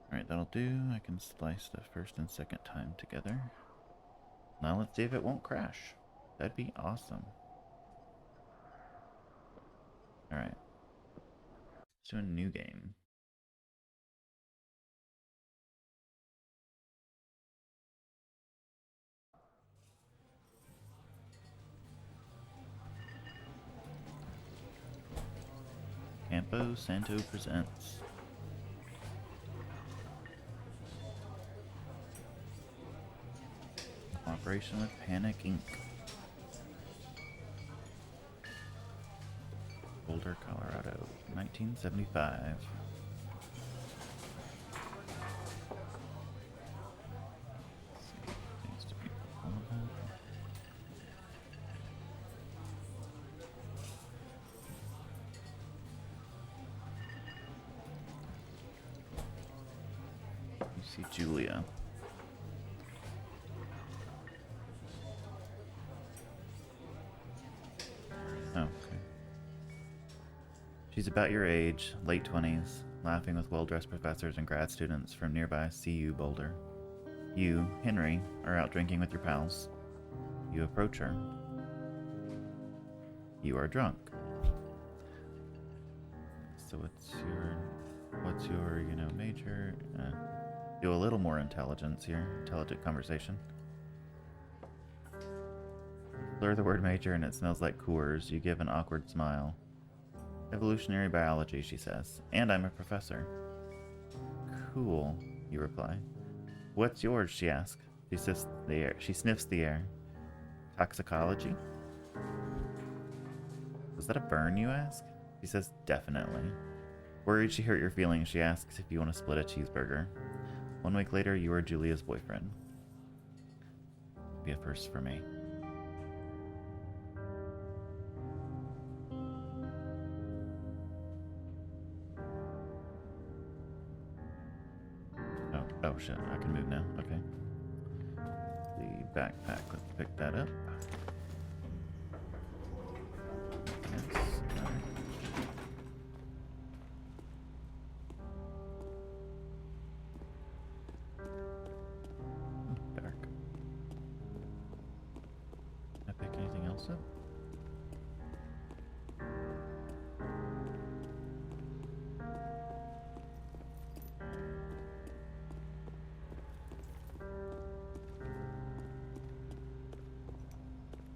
Alright, that'll do. I can splice the first and second time together. Now let's see if it won't crash. That'd be awesome. Alright. Let's do a new game. Campo Santo presents. Cooperation with Panic Inc. Boulder, Colorado, 1975. Things to be relevant. You see Julia. Oh, okay. She's about your age, late 20s, laughing with well-dressed professors and grad students from nearby CU Boulder. You, Henry, are out drinking with your pals. You approach her. You are drunk. So what's your, major? Do a little more intelligence here. Intelligent conversation. Blur the word major and it smells like Coors. You give an awkward smile. Evolutionary biology, she says. And I'm a professor. Cool, you reply. What's yours, she asks. She sniffs the air. Toxicology? Was that a burn, you ask? She says, definitely. Worried she hurt your feelings, she asks if you want to split a cheeseburger. 1 week later, you are Julia's boyfriend. Be a first for me. Oh shit, I can move now. Okay. The backpack, let's pick that up. Yes, dark. Can I pick anything else up?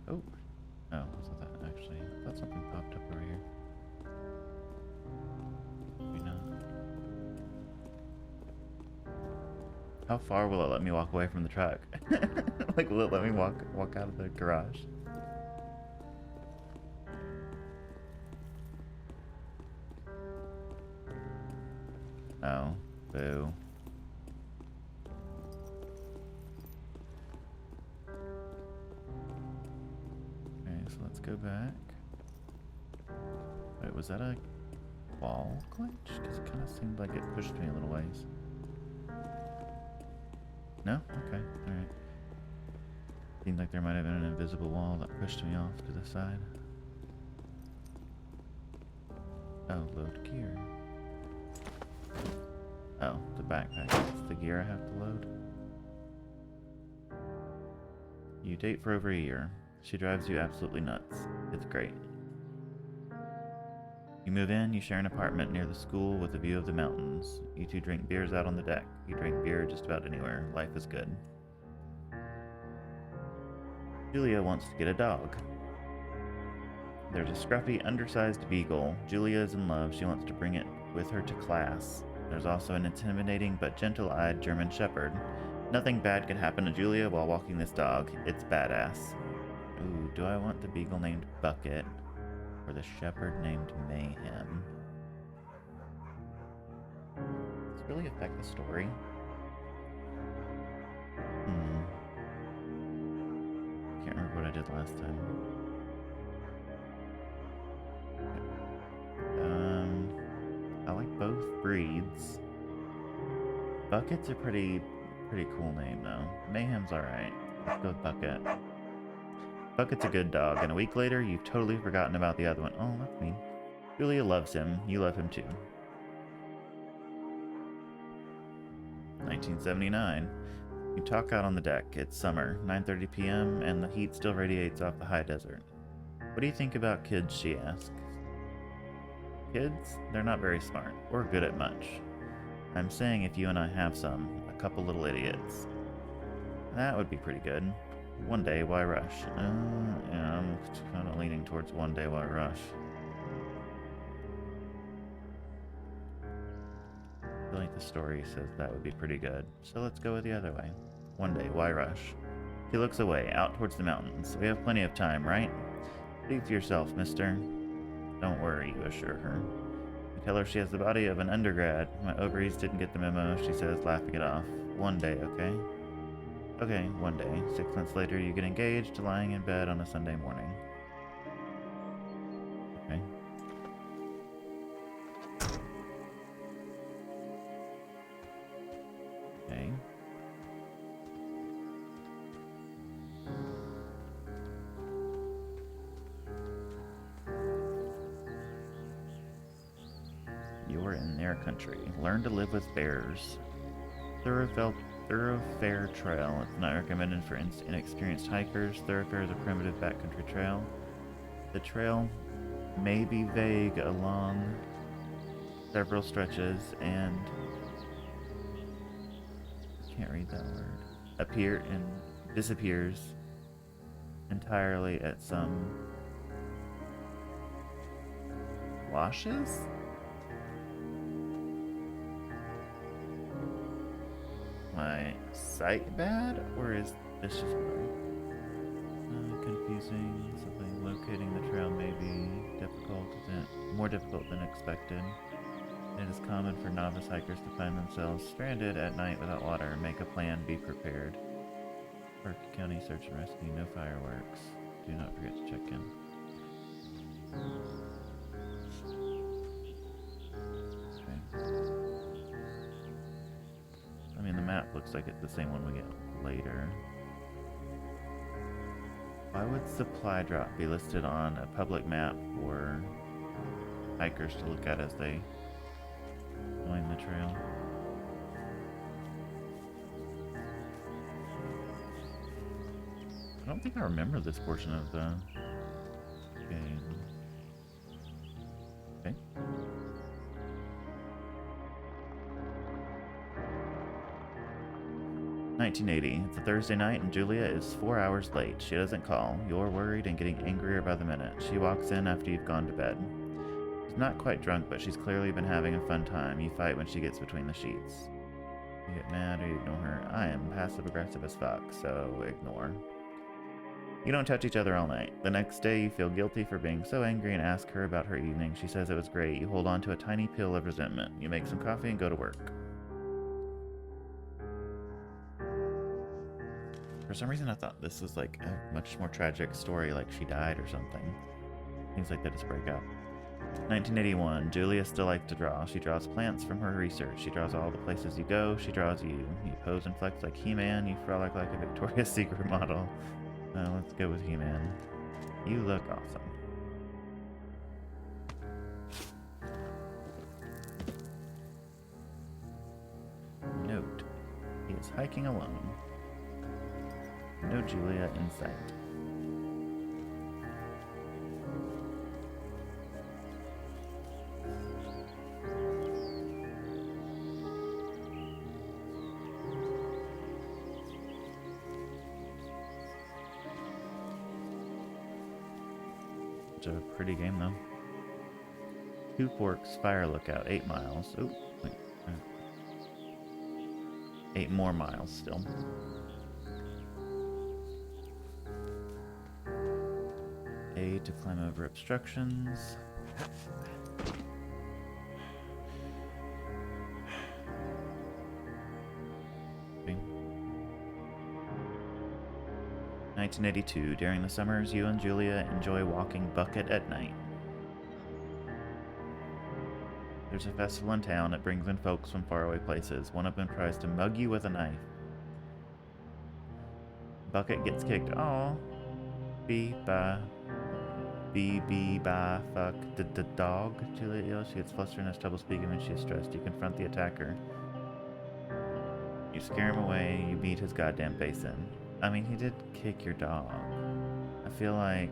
Oh. Oh, was that actually? I thought something popped up over here. Maybe not. How far will it let me walk away from the truck? Like, will it let me walk out of the garage? Oh, boo. Okay, so let's go back. Wait, was that a wall glitch? Because it kind of seemed like it pushed me a little ways. No? Okay, alright. Seemed like there might have been an invisible wall that pushed me off to the side. Oh, load gear. Oh, the backpack. That's the gear I have to load. You date for over a year. She drives you absolutely nuts. It's great. You move in, you share an apartment near the school with a view of the mountains. You two drink beers out on the deck. You drink beer just about anywhere. Life is good. Julia wants to get a dog. There's a scruffy, undersized beagle. Julia is in love. She wants to bring it with her to class. There's also an intimidating but gentle-eyed German shepherd. Nothing bad could happen to Julia while walking this dog. It's badass. Ooh, do I want the beagle named Bucket or the shepherd named Mayhem? Does this really affect the story? Can't remember what I did last time. I like both breeds. Bucket's a pretty cool name though. Mayhem's alright. Let's go with Bucket. Bucket's a good dog, and a week later, you've totally forgotten about the other one. Oh, that's mean. Julia loves him. You love him too. 1979. You talk out on the deck. It's summer, 9:30 p.m., and the heat still radiates off the high desert. What do you think about kids, she asks. Kids? They're not very smart, or good at much. I'm saying if you and I have some, a couple little idiots. That would be pretty good. One day, why rush? Yeah, I'm kind of leaning towards one day, why rush. I feel like the story says that would be pretty good, so let's go with the other way. One day, why rush? He looks away, out towards the mountains. We have plenty of time, right? Speak for yourself, mister. Don't worry, you assure her. You tell her she has the body of an undergrad. My ovaries didn't get the memo, she says, laughing it off. One day, okay? Okay, one day. 6 months later, you get engaged, lying in bed on a Sunday morning. Okay. Okay. You're in their country. Learn to live with bears. Thoroughfare trail. It's not recommended for inexperienced hikers. Thoroughfare is a primitive backcountry trail. The trail may be vague along several stretches and can't read that word. Disappears entirely at some washes? My sight bad, or is this just confusing? Something locating the trail may be more difficult than expected. It is common for novice hikers to find themselves stranded at night without water. Make a plan, be prepared. Park County Search and Rescue, no fireworks. Do not forget to check in. I mean, the map looks like it's the same one we get later. Why would supply drop be listed on a public map for hikers to look at as they join the trail? I don't think I remember this portion of the game. Okay. $19.80. It's a Thursday night and Julia is 4 hours late. She doesn't call. You're worried and getting angrier by the minute. She walks in after you've gone to bed. She's not quite drunk, but she's clearly been having a fun time. You fight when she gets between the sheets. You get mad or you ignore her. I am passive-aggressive as fuck, so ignore. You don't touch each other all night. The next day, you feel guilty for being so angry and ask her about her evening. She says it was great. You hold on to a tiny pill of resentment. You make some coffee and go to work. For some reason, I thought this was like a much more tragic story, like she died or something. Things like that just break up. 1981. Julia still likes to draw. She draws plants from her research. She draws all the places you go. She draws you. You pose and flex like He-Man. You frolic like a Victoria's Secret model. Let's go with He-Man. You look awesome. Note. He is hiking alone. No Julia in sight. It's a pretty game though. Two Forks Fire Lookout, 8 miles. Oh, wait. 8 more miles still. A to climb over obstructions. Okay. 1982. During the summers, you and Julia enjoy walking Bucket at night. There's a festival in town that brings in folks from faraway places. One of them tries to mug you with a knife. Bucket gets kicked. Aw. Fuck the dog. Julia yells. She gets flustered and has trouble speaking when she is stressed. You confront the attacker. You scare him away, you beat his goddamn face in. I mean, he did kick your dog. I feel like...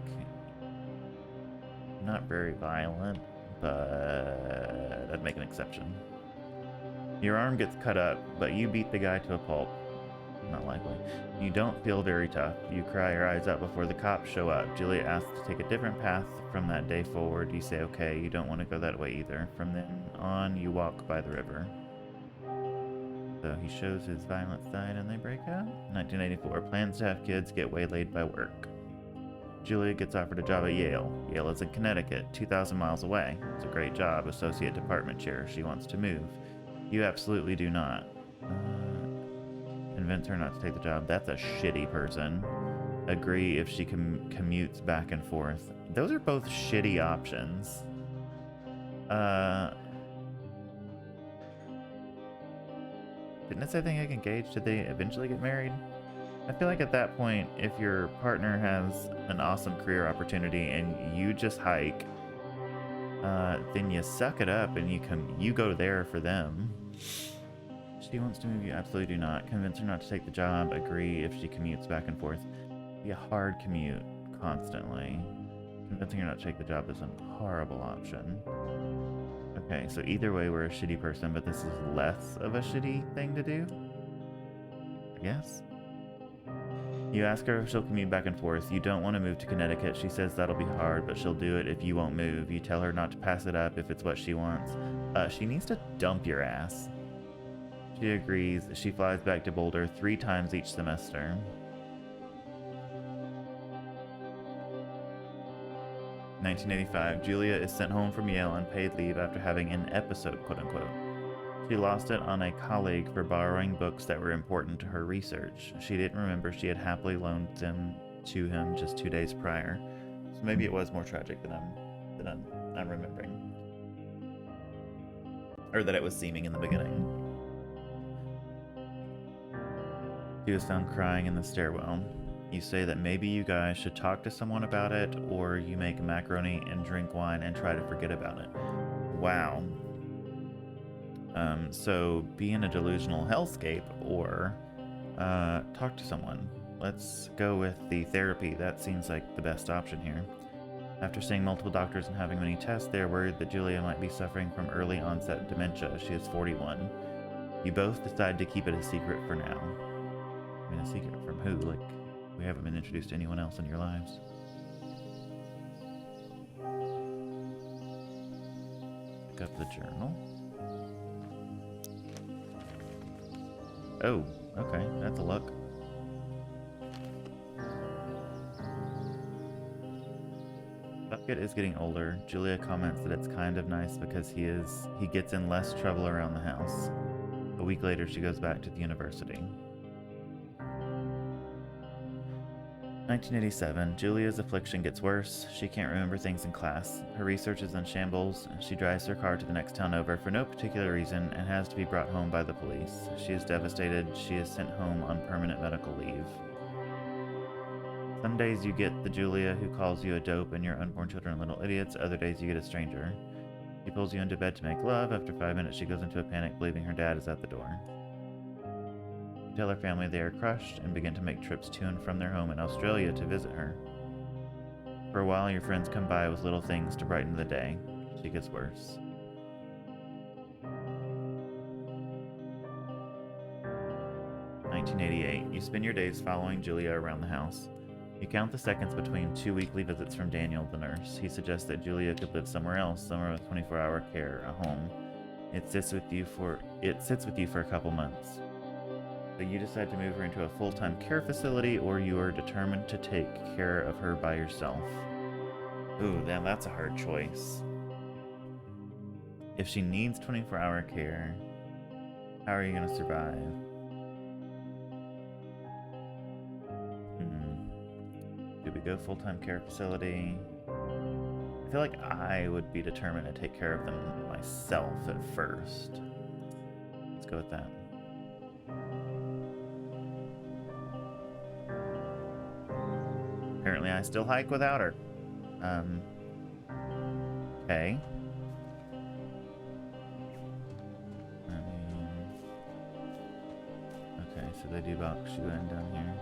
not very violent, but I'd make an exception. Your arm gets cut up, but you beat the guy to a pulp. Not likely. You don't feel very tough. You cry your eyes out before the cops show up. Julia asks to take a different path from that day forward. You say okay, you don't want to go that way either. From then on, you walk by the river. So he shows his violent side and they break up. 1984. Plans to have kids get waylaid by work. Julia gets offered a job at Yale. Yale is in Connecticut, 2,000 miles away. It's a great job, associate department chair. She wants to move. You absolutely do not. Convince her not to take the job. That's a shitty person. Agree if she commutes back and forth. Those are both shitty options. Didn't it say they get engaged? Did they eventually get married? I feel like at that point, if your partner has an awesome career opportunity and you just hike, then you suck it up and you go there for them. She wants to move, you absolutely do not. Convince her not to take the job. Agree if she commutes back and forth. Be a hard commute constantly. Convincing her not to take the job is a horrible option. Okay, so either way we're a shitty person, but this is less of a shitty thing to do, I guess. You ask her if she'll commute back and forth. You don't want to move to Connecticut. She says that'll be hard, but she'll do it if you won't move. You tell her not to pass it up if it's what she wants. She needs to dump your ass. She agrees. She flies back to Boulder 3 times each semester. (1985) Julia is sent home from Yale on paid leave after having an episode, quote-unquote. She lost it on a colleague for borrowing books that were important to her research. She didn't remember she had happily loaned them to him just 2 days prior. So maybe it was more tragic than I'm remembering. Or that it was seeming in the beginning. She was found crying in the stairwell. You say that maybe you guys should talk to someone about it, or you make macaroni and drink wine and try to forget about it. Wow. So be in a delusional hellscape, or talk to someone. Let's go with the therapy. That seems like the best option here. After seeing multiple doctors and having many tests, they are worried that Julia might be suffering from early onset dementia. She is 41. You both decide to keep it a secret for now. I mean, a secret from who? Like, we haven't been introduced to anyone else in your lives. Pick up the journal. Oh, okay, that's a look. Bucket is getting older. Julia comments that it's kind of nice because he gets in less trouble around the house. A week later, she goes back to the university. 1987, Julia's affliction gets worse. She can't remember things in class. Her research is in shambles. She drives her car to the next town over for no particular reason and has to be brought home by the police. She is devastated. She is sent home on permanent medical leave. Some days you get the Julia who calls you a dope and your unborn children little idiots. Other days you get a stranger. She pulls you into bed to make love. After 5 minutes she goes into a panic, believing her dad is at the door. Tell her family they are crushed and begin to make trips to and from their home in Australia to visit her. For a while, your friends come by with little things to brighten the day. She gets worse. (1988) You spend your days following Julia around the house. You count the seconds between 2 weekly visits from Daniel, the nurse. He suggests that Julia could live somewhere else, somewhere with 24-hour care, a home. It sits with you for a couple months. So you decide to move her into a full-time care facility, or you are determined to take care of her by yourself. Ooh, damn, that's a hard choice. If she needs 24-hour care, how are you going to survive? Do we go full-time care facility? I feel like I would be determined to take care of them myself at first. Let's go with that. Apparently I still hike without her. Okay. so they do box you in down here.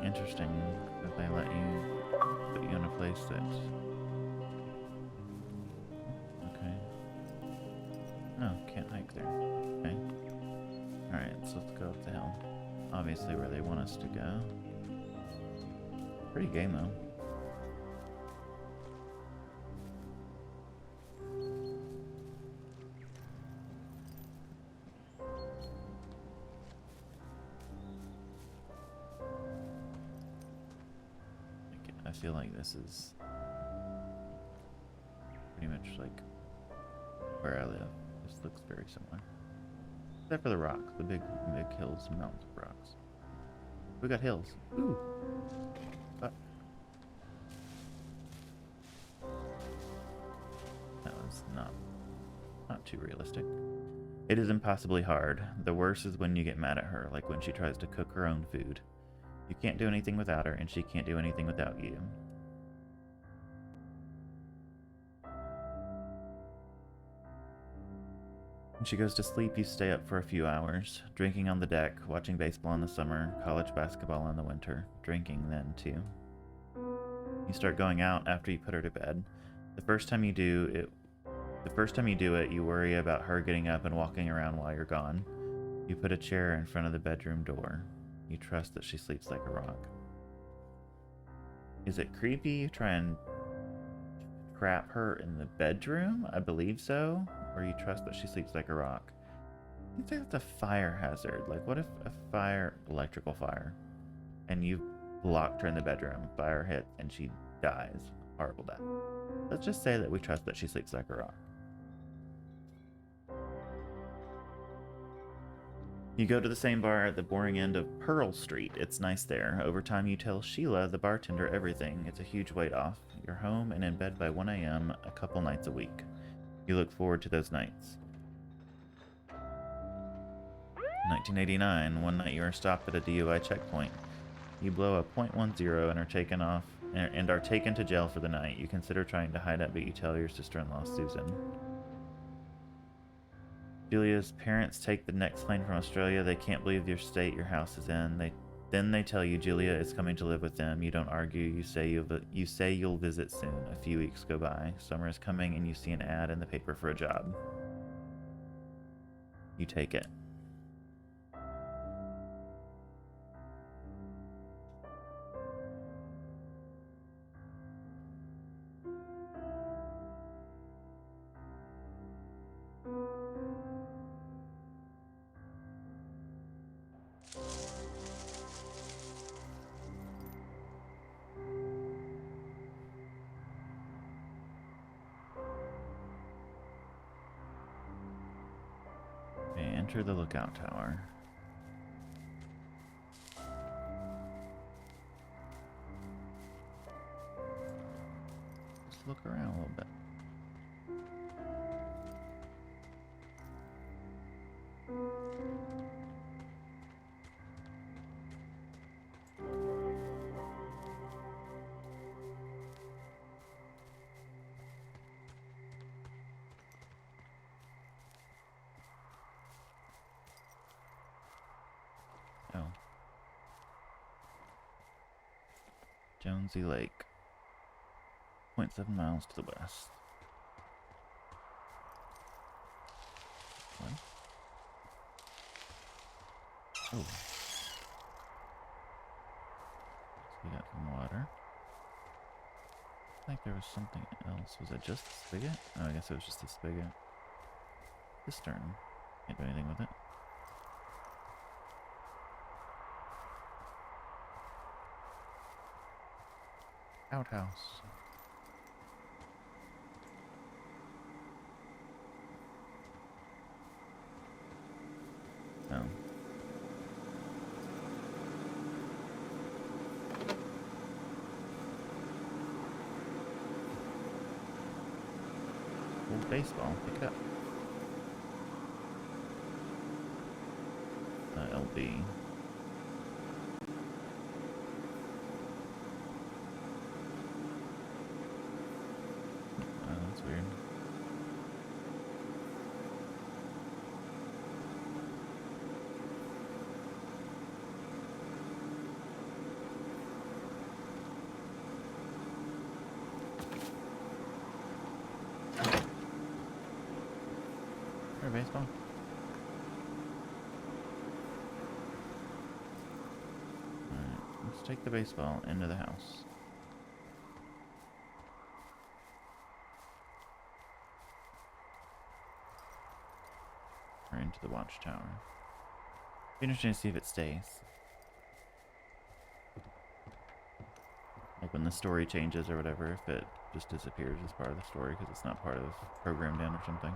Interesting that they let you put you in a place that... Okay. No, can't hike there. Okay. Alright, so let's go up the hill. Obviously where they want us to go. Pretty game though. I feel like this is pretty much like where I live. This looks very similar. Except for the rocks, the big hills and mountains of rocks. We got hills. Ooh. But that was not too realistic. It is impossibly hard. The worst is when you get mad at her, like when she tries to cook her own food. You can't do anything without her, and she can't do anything without you. When she goes to sleep, you stay up for a few hours, drinking on the deck, watching baseball in the summer, college basketball in the winter, drinking then too. You start going out after you put her to bed. The first time you do it, you worry about her getting up and walking around while you're gone. You put a chair in front of the bedroom door. You trust that she sleeps like a rock. Is it creepy you try and trap her in the bedroom? I believe so. Or you trust that she sleeps like a rock. You think that's a fire hazard. Like, what if electrical fire, and you locked her in the bedroom, fire hits, and she dies? Horrible death. Let's just say that we trust that she sleeps like a rock. You go to the same bar at the boring end of Pearl Street. It's nice there. Over time, you tell Sheila, the bartender, everything. It's a huge weight off. You're home and in bed by 1 a.m. a couple nights a week. You look forward to those nights. 1989, one night you are stopped at a DUI checkpoint. You blow a .10 and are taken to jail for the night. You consider trying to hide it, but you tell your sister-in-law, Susan. Julia's parents take the next plane from Australia. They can't believe your state your house is in. Then they tell you Julia is coming to live with them. You don't argue. You say you'll visit soon. A few weeks go by. Summer is coming and you see an ad in the paper for a job. You take it. Enter the lookout tower. Just look around a little bit. Jonesy Lake, 0.7 miles to the west. What? Oh. So we got some water. I think there was something else. Was it just a spigot? Oh, I guess it was just a spigot. Cistern. Can't do anything with it. Outhouse. Oh. Old baseball. Pick it up. LB. Weird. baseball? Alright, let's take the baseball into the house. Or into the watchtower. Be interesting to see if it stays. Like when the story changes or whatever, if it just disappears as part of the story because it's not part of programmed in or something.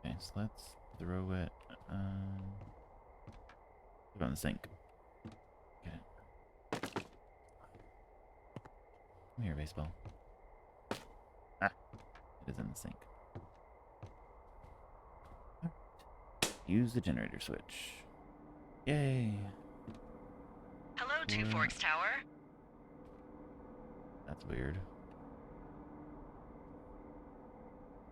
Okay, so let's throw it, put it on the sink. Okay. Come here, baseball. Ah, it is in the sink. Use the generator switch. Yay! Hello, Two Forks Tower. That's weird.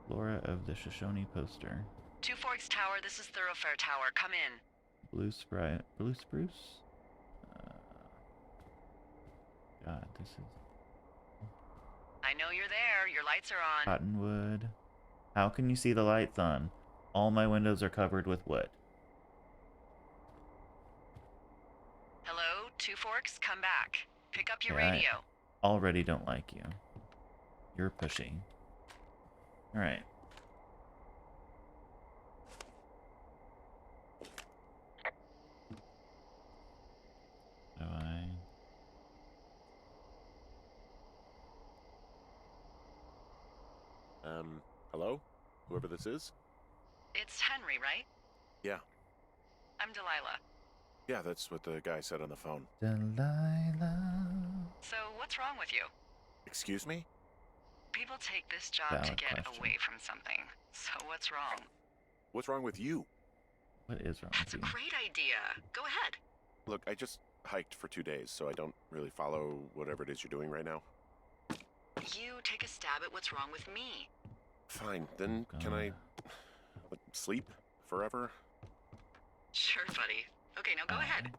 Flora of the Shoshone poster. Two Forks Tower, this is Thoroughfare Tower. Come in. Blue spruce? God, this is... I know you're there. Your lights are on. Cottonwood. How can you see the lights on? All my windows are covered with wood. Hello, Two Forks, come back. Pick up your Okay, radio. I already don't like you. You're pushy. Alright. Do I... Hello? Whoever this is? It's Henry, right? Yeah. I'm Delilah. Yeah, that's what the guy said on the phone. Delilah. So, what's wrong with you? Excuse me? People take this job to Valid get question. away from something. So, what's wrong? What's wrong with you? What is wrong That's a with you? great idea. Go ahead. Look, I just hiked for 2 days, so I don't really follow whatever it is you're doing right now. You take a stab at what's wrong with me. Fine, then Oh, can I God. sleep forever? Sure, buddy. Okay, now go ahead.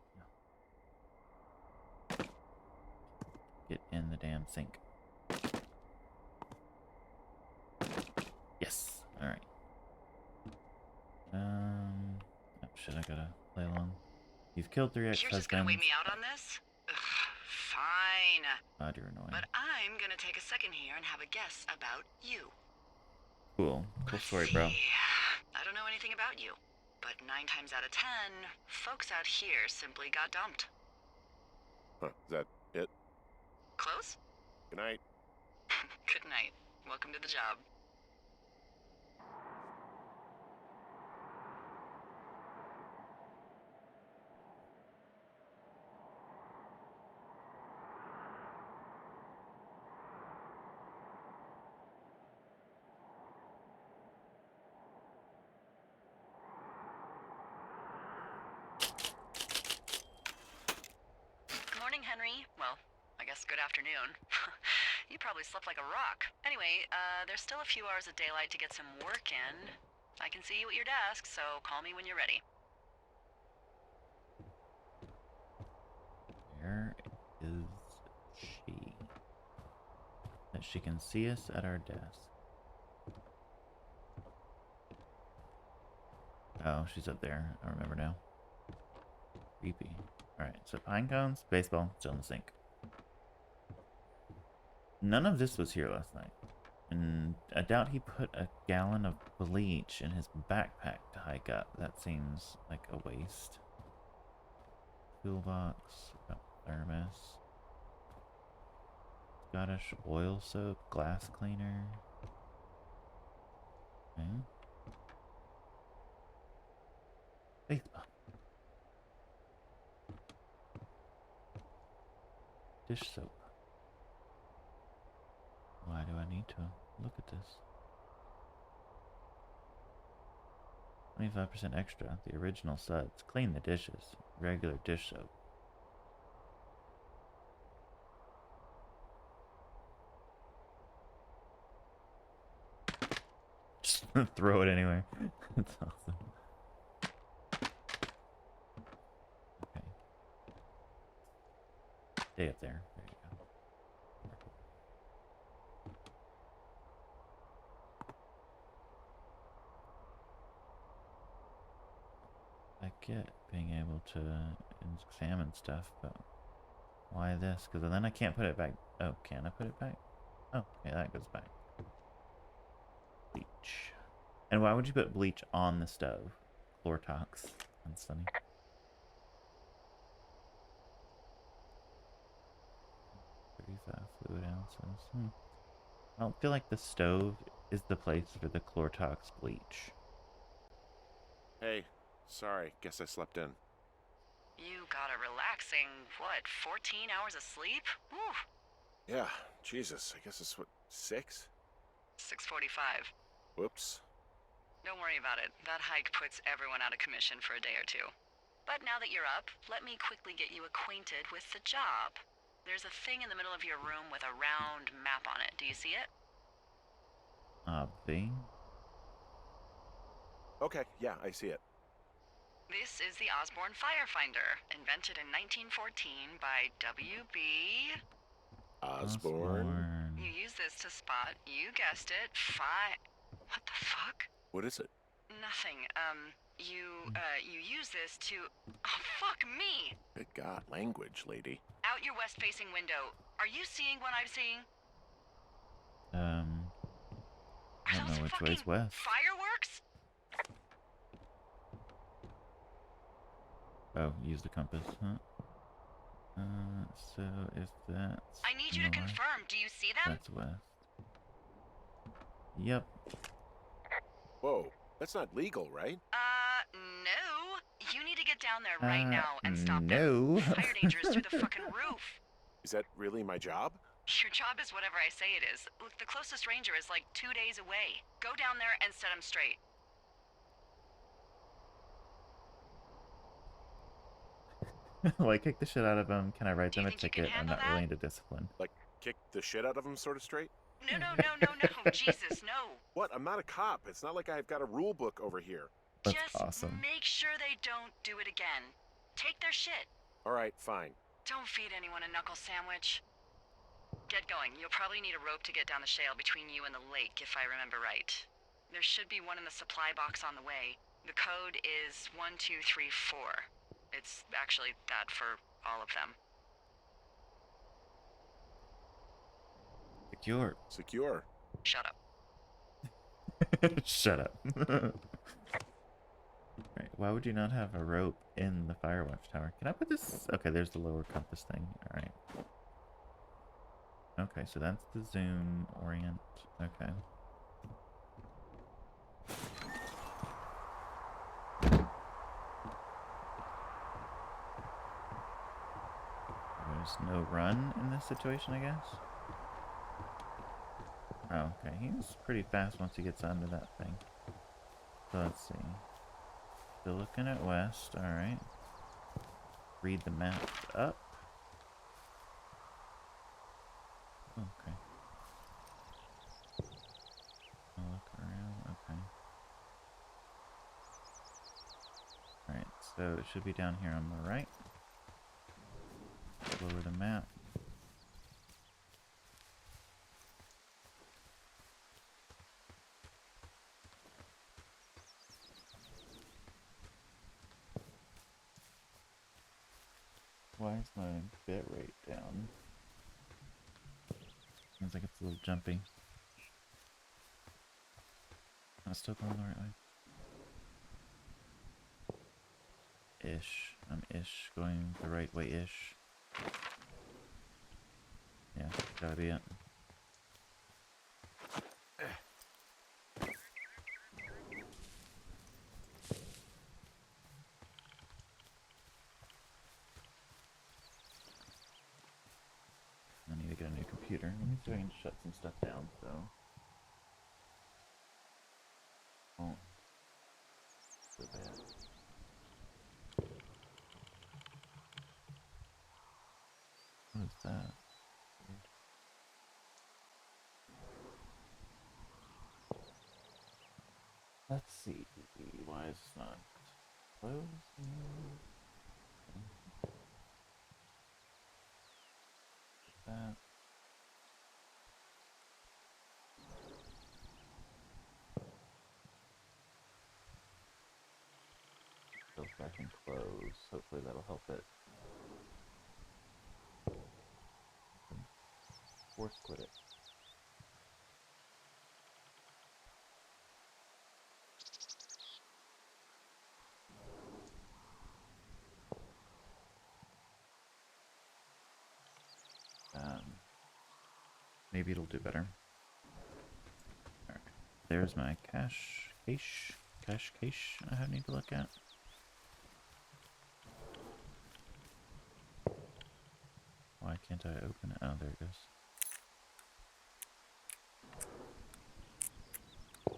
Get in the damn sink. Yes. Alright. Oh shit, I gotta play along. You've killed 3 ex-husbands. You're just gonna wait me out on this? Ugh, fine. God, you're annoying. But I'm gonna take a second here and have a guess about you. Cool. Cool Let's story, see. bro. I don't know anything about you, but 9 times out of 10, folks out here simply got dumped. Huh, is that it? Close? Good night. Good night. Welcome to the job. Good morning, Henry. Well, I guess good afternoon. You probably slept like a rock. Anyway, there's still a few hours of daylight to get some work in. I can see you at your desk, so call me when you're ready. Where is she? That she can see us at our desk. Oh, she's up there. I remember now. Creepy. Alright, so pine cones, baseball, still in the sink. None of this was here last night. And I doubt he put a gallon of bleach in his backpack to hike up. That seems like a waste. Toolbox, thermos. Scottish oil soap, glass cleaner. Okay. Baseball. Dish soap. Why do I need to look at this? 25% extra. The original suds. Clean the dishes. Regular dish soap. Throw it anyway. That's awesome. Okay. Stay up there. There you go. I get being able to examine stuff, but why this? Because then I can't put it back. Oh, can I put it back? Oh, yeah, that goes back. Bleach. And why would you put bleach on the stove? Chlortox. That's funny. 35 fluid ounces. I don't feel like the stove is the place for the Chlortox bleach. Hey, sorry. Guess I slept in. You got a relaxing, what, 14 hours of sleep? Woo! Yeah, Jesus. I guess it's what, 6? 6:45. Whoops. Don't worry about it. That hike puts everyone out of commission for a day or two. But now that you're up, let me quickly get you acquainted with the job. There's a thing in the middle of your room with a round map on it. Do you see it? Obvi. Okay, yeah, I see it. This is the Osborne Firefinder, invented in 1914 by W.B. Osborne? You use this to spot, you guessed it, What the fuck? What is it? Nothing. You use this to... Oh, fuck me! Good God, language, lady. Out your west-facing window. Are you seeing what I'm seeing? I don't know which way's west. Fireworks? Oh, use the compass, huh? So if that's... I need you to confirm. Do you see them? That's west. Yep. Whoa, that's not legal, right? No. You need to get down there right now and stop no. them. Fire danger is through the fucking roof. Is that really my job? Your job is whatever I say it is. Look, the closest ranger is like 2 days away. Go down there and set him straight. Like, kick the shit out of them. Can I write them a think you can ticket? I'm handle not really into discipline. Like, kick the shit out of him sort of straight? No. Jesus, no. What? I'm not a cop. It's not like I've got a rule book over here. That's Just awesome. make sure they don't do it again. Take their shit. All right, fine. Don't feed anyone a knuckle sandwich. Get going. You'll probably need a rope to get down the shale between you and the lake, if I remember right. There should be one in the supply box on the way. The code is 1234. It's actually that for all of them. Secure. Secure. Shut up. Shut up. Right, why would you not have a rope in the Firewatch tower? Can I put this? Okay, there's the lower compass thing. Alright. Okay, so that's the zoom orient. Okay. There's no run in this situation, I guess. Oh, okay. He's pretty fast once he gets onto that thing. So let's see. Still looking at west. Alright. Read the map up. Okay. I'll look around. Okay. Alright, so it should be down here on the right. Lower the map. Why is my bit rate down? Seems like it's a little jumpy. I'm still going the right way. Ish. I'm ish going the right way ish. Yeah, gotta be it. I need to get a new computer. Let me see if I can shut some stuff down, so. Oh. So bad. What is that? Let's see. Why is this not closing? That. Goes back and close. Hopefully that'll help it. Force quit it. Maybe it'll do better. Alright. There's my cache I need to look at. Why can't I open it? Oh, there it goes.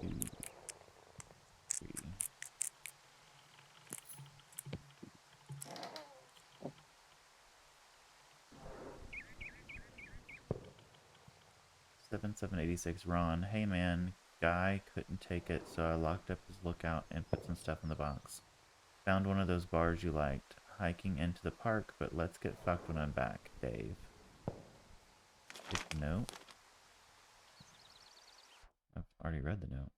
2, 3. $7,786 Ron. Hey man, guy couldn't take it, so I locked up his lookout and put some stuff in the box. Found one of those bars you liked. Hiking into the park, but let's get fucked when I'm back, Dave. Note. I've already read the note.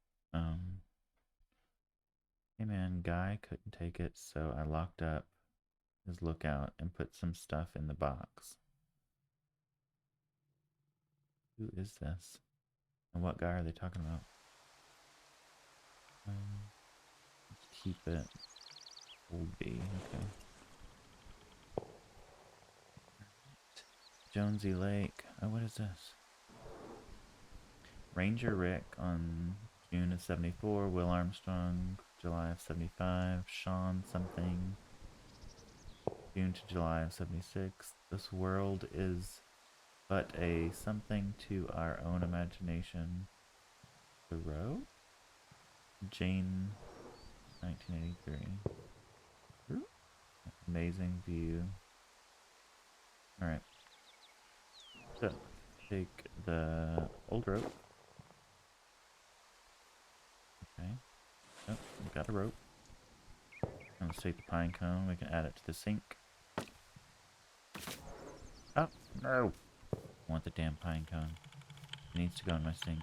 Hey man, guy couldn't take it, so I locked up his lookout and put some stuff in the box. Who is this? And what guy are they talking about? Let's keep it. Old B, okay. Jonesy Lake. Oh, what is this? Ranger Rick on June of 74. Will Armstrong, July of 75. Sean something. June to July of 76. This world is but a something to our own imagination. Thoreau? Jane, 1983. Amazing view. Alright. So, take the old rope. Okay. Oh, we got a rope. And let's take the pine cone. We can add it to the sink. Oh, no! I want the damn pine cone. It needs to go in my sink.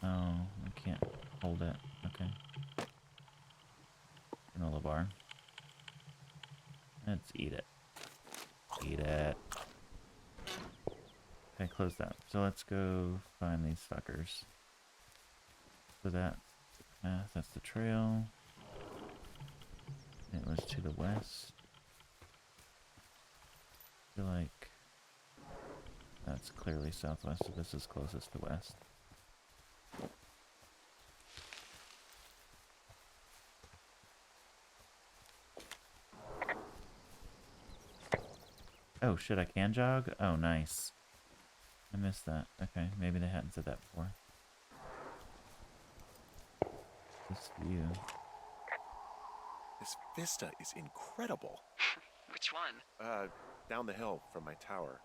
Oh, I can't hold it. Okay. Granola bar. Let's eat it. Eat it. Okay, close that. So let's go find these fuckers. So that's the path, that's the trail. It was to the west. I feel like that's clearly southwest, so this is closest to west. Oh shit, I can jog? Oh, nice. I missed that. Okay, maybe they hadn't said that before. This view. This vista is incredible. Which one? Down the hill from my tower.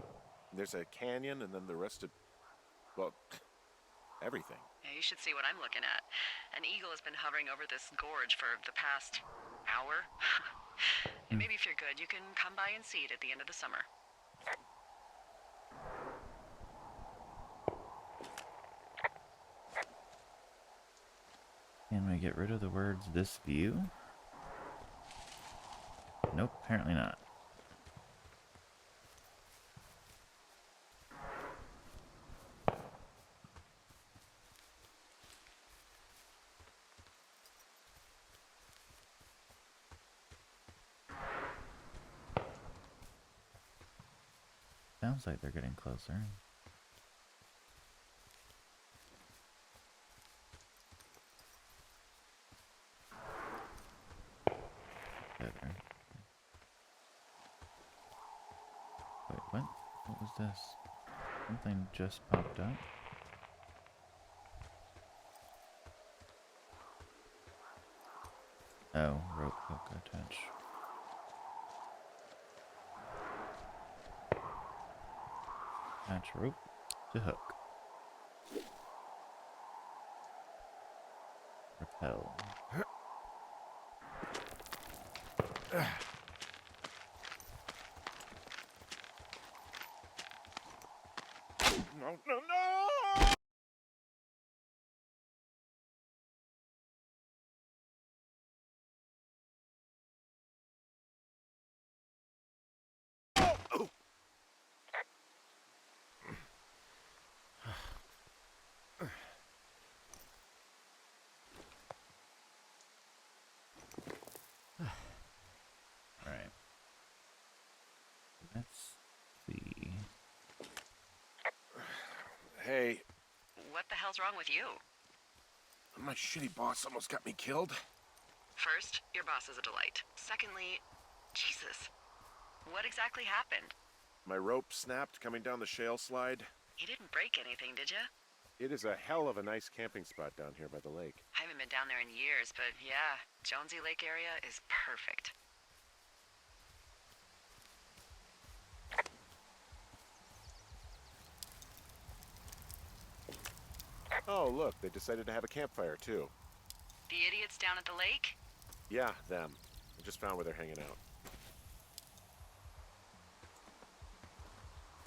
There's a canyon and then the rest of, well, everything. Yeah, you should see what I'm looking at. An eagle has been hovering over this gorge for the past hour. And maybe if you're good, you can come by and see it at the end of the summer. Can we get rid of the words "this view"? Nope, apparently not. Sounds like they're getting closer. Better. Wait, what? What was this? Something just popped up. Oh, rope hook attach. Attach rope to hook. hell. No, no, no! Oh! Alright. Let's see. Hey, What the hell's wrong with you? my shitty boss almost got me killed. First, your boss is a delight. Secondly, Jesus. What exactly happened? My rope snapped coming down the shale slide. You didn't break anything, did you? It is a hell of a nice camping spot down here by the lake. I haven't been down there in years, but yeah, Jonesy Lake area is perfect. Oh, look, they decided to have a campfire, too. The idiots down at the lake? Yeah, them. I just found where they're hanging out.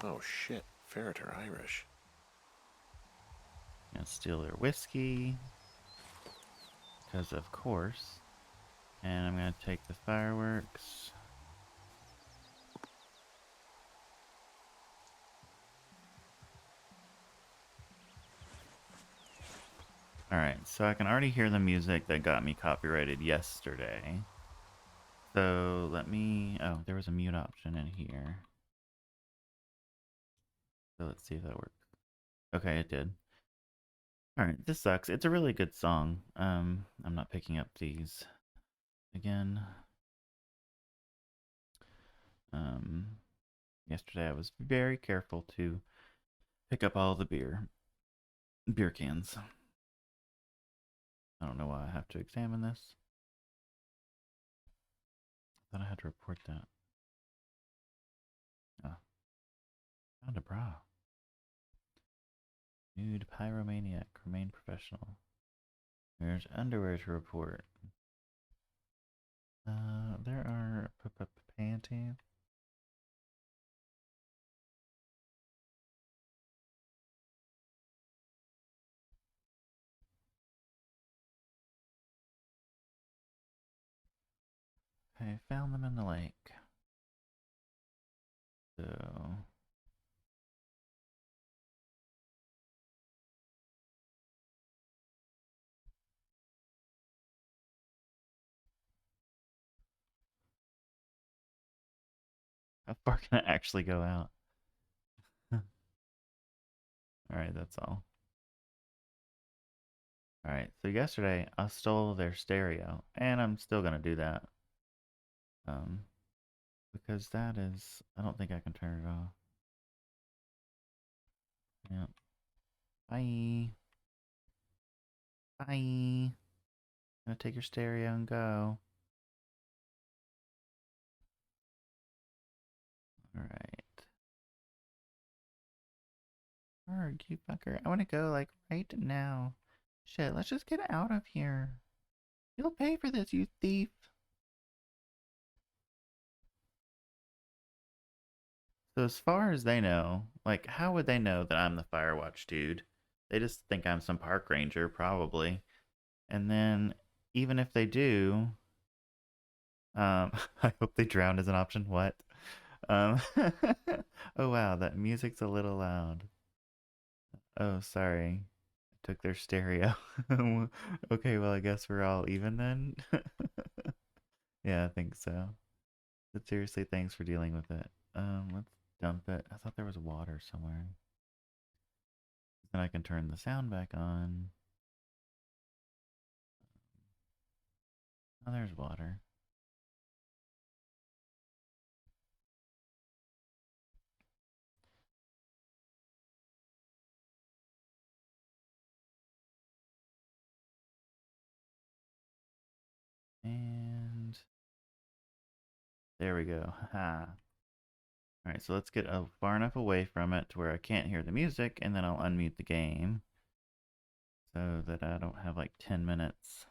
Oh, shit. Ferret are Irish. Gonna steal their whiskey. Because of course. And I'm gonna take the fireworks. Alright, so I can already hear the music that got me copyrighted yesterday. So let me... Oh, there was a mute option in here. So let's see if that works. Okay, it did. Alright, this sucks. It's a really good song. I'm not picking up these again. Yesterday I was very careful to pick up all the beer cans. I don't know why I have to examine this. Thought I had to report that. Oh. Found a bra. Nude pyromaniac. Remain professional. There's underwear to report. There are panties. I found them in the lake. So how far can I actually go out? Alright, that's all. Alright, so yesterday I stole their stereo, and I'm still gonna do that. Because that is, I don't think I can turn it off. Yep. Bye. Bye. Gonna take your stereo and go. Alright. Arg, you fucker. I wanna go, like, right now. Shit, let's just get out of here. You'll pay for this, you thief. So as far as they know, like, how would they know that I'm the Firewatch dude? They just think I'm some park ranger, probably. And then, even if they do, I hope they drown as an option. What? Um, oh wow, that music's a little loud. Oh, sorry. I took their stereo. Okay, well, I guess we're all even then. Yeah, I think so. But seriously, thanks for dealing with it. Let's dump it. I thought there was water somewhere. Then I can turn the sound back on. Oh, there's water. And there we go. Haha. Alright, so let's get far enough away from it to where I can't hear the music, and then I'll unmute the game so that I don't have like 10 minutes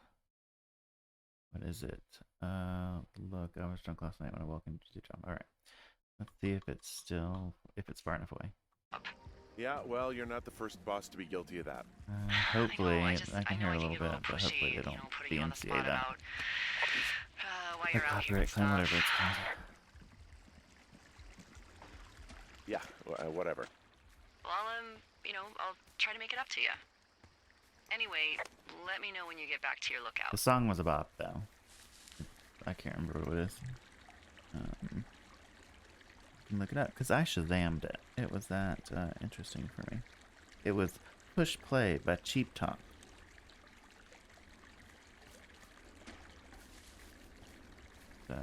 What is it? Look, I was drunk last night when I walked into the job. All right. Let's see if it's far enough away. Yeah, well, you're not the first boss to be guilty of that. Hopefully, I can hear I a can little get bit, a little but pushy, hopefully they don't putting you on the DMCA spot that. about why Or you're out here and copyright claim, stuff. whatever it's called. Yeah, whatever. Well, I'll try to make it up to you. Anyway, let me know when you get back to your lookout. The song was a bop, though. I can't remember what it is. You can look it up, because I Shazammed it. It was that interesting for me. It was Push Play by Cheap Talk. So...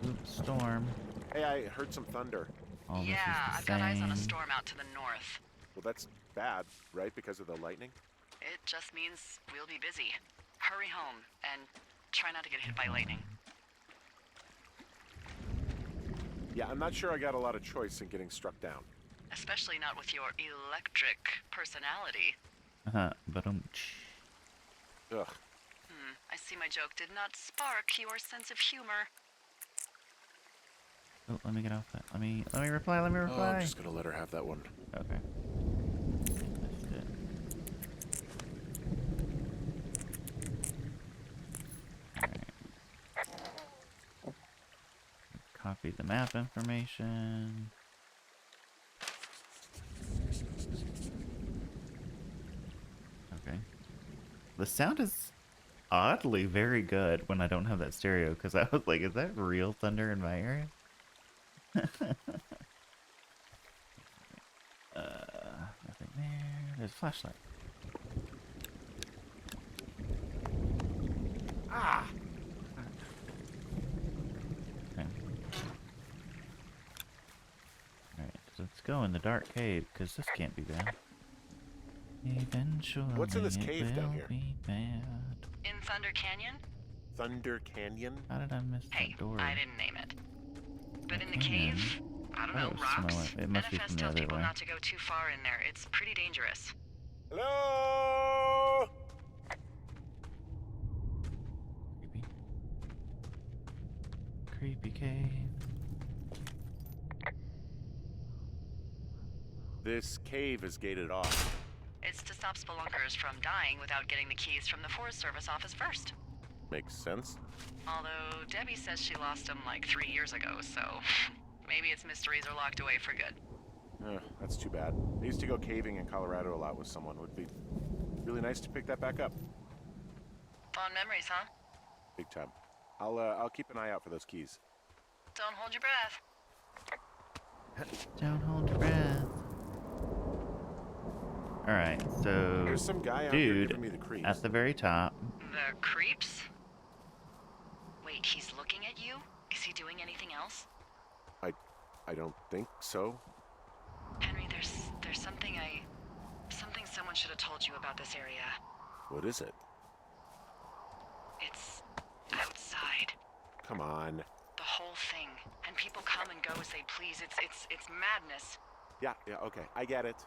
Oops, storm. Hey, I heard some thunder. All this Yeah, is I've the got eyes on a same. storm out to the north. Well, that's bad, right? Because of the lightning? It just means we'll be busy. Hurry home, and try not to get hit by lightning. Yeah, I'm not sure I got a lot of choice in getting struck down. Especially not with your electric personality. But Ugh. I see my joke did not spark your sense of humor. oh, let me get off that. Let me reply. Let me Oh, reply. I'm just gonna let her have that one. Okay. Missed it. Alright. Copy the map information. Okay. The sound is oddly very good when I don't have that stereo, because I was like, is that real thunder in my area? Nothing there. There's a flashlight. Ah! Okay. Alright, so let's go in the dark cave, because this can't be bad. Eventually, What's in this cave it down will here? be bad. In Thunder Canyon? Thunder Canyon? How did I miss Hey, that door? I didn't name it. But in the Canyon? cave, I don't Oh, know, it was rocks. smaller. It must be NFS from the tells other people way. not to go too far in there. It's pretty dangerous. Hello? Creepy. Creepy cave. This cave is gated off. It's to stop spelunkers from dying without getting the keys from the Forest Service office first. Makes sense. Although Debbie says she lost them like 3 years ago, so maybe its mysteries are locked away for good. That's too bad. I used to go caving in Colorado a lot with someone. Would be really nice to pick that back up. Fond memories, huh? Big time. I'll keep an eye out for those keys. Don't hold your breath. Don't hold your breath. Alright, so... There's some guy out here dude, giving me the creeps. at the very top. The creeps? Wait, he's looking at you? Is he doing anything else? I don't think so. Henry, there's something someone should have told you about this area. What is it? It's outside. Come on. The whole thing. And people come and go as they please. It's madness. Yeah, okay. I get it.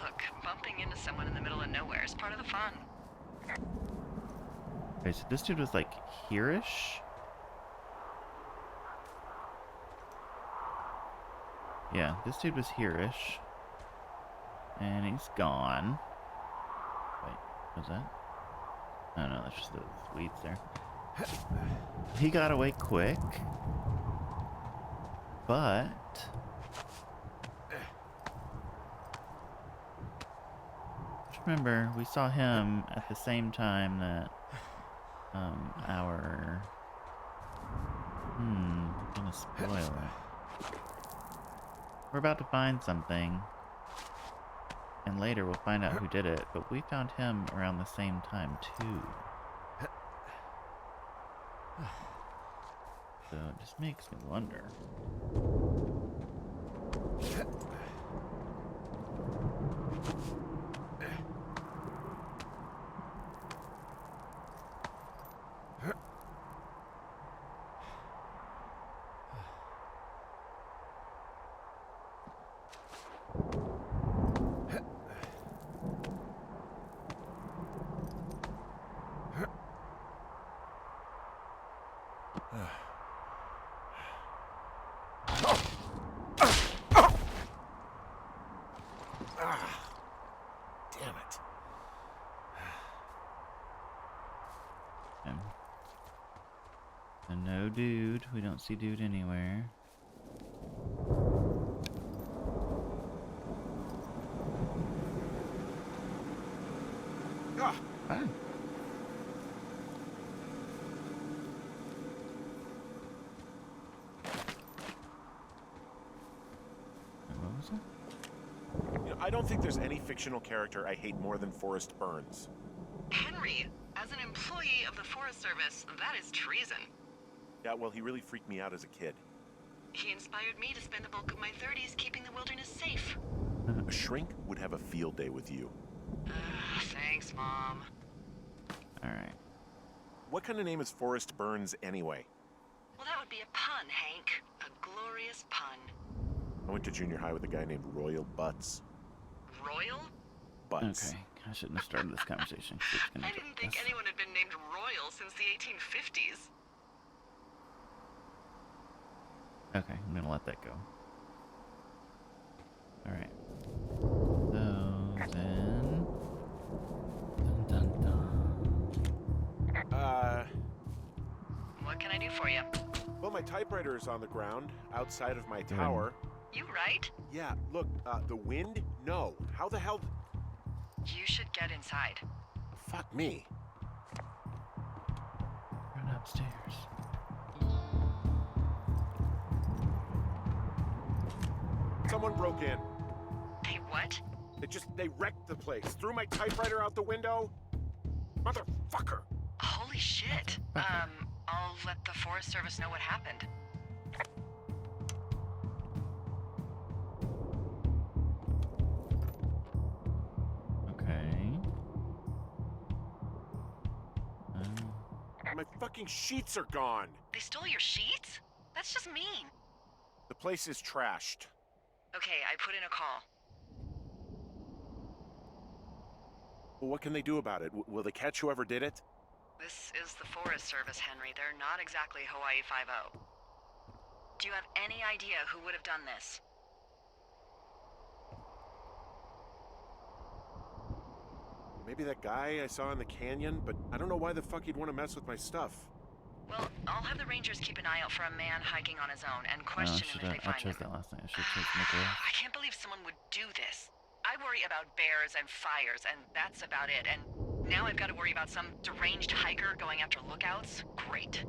Look, bumping into someone in the middle of nowhere is part of the fun. Okay, so this dude was like here-ish? Yeah, this dude was here-ish. And he's gone. Wait, was that? Oh no, that's just the weeds there. He got away quick. But... just remember, we saw him at the same time that our... gonna spoil it. We're about to find something. And later we'll find out who did it, but we found him around the same time too. So it just makes me wonder. So no dude. We don't see dude anywhere. Ah, Fine. What was that? you know, I don't think there's any fictional character I hate more than Forrest Burns. Henry, as an employee of the Forest Service, that is treason. Yeah, well, he really freaked me out as a kid. He inspired me to spend the bulk of my 30s keeping the wilderness safe. A shrink would have a field day with you. Thanks, Mom. Alright. What kind of name is Forrest Burns anyway? Well, that would be a pun, Hank. A glorious pun. I went to junior high with a guy named Royal Butts. Royal? Butts. Okay. I shouldn't have started this conversation. 'Cause it's gonna I get didn't think us. anyone had been named Royal since the 1850s. Okay, I'm gonna let that go. Alright. So then. Dun, dun, dun. What can I do for you? Well, my typewriter is on the ground outside of my tower. You right? Yeah, look, the wind? No. How the hell? You should get inside. Fuck me. Run upstairs. Someone broke in. Hey, what? They wrecked the place. Threw my typewriter out the window. Motherfucker. Holy shit. I'll let the Forest Service know what happened. Okay. My fucking sheets are gone. They stole your sheets? That's just mean. The place is trashed. Okay, I put in a call. Well, what can they do about it? Will they catch whoever did it? This is the Forest Service, Henry. They're not exactly Hawaii Five-0. Do you have any idea who would have done this? Maybe that guy I saw in the canyon, but I don't know why the fuck he'd want to mess with my stuff. Well, I'll have the Rangers keep an eye out for a man hiking on his own and question him if they I find chose him. that last night. I should have chosen Nicholas. I can't believe someone would do this. I worry about bears and fires, and that's about it. And now I've got to worry about some deranged hiker going after lookouts? Great.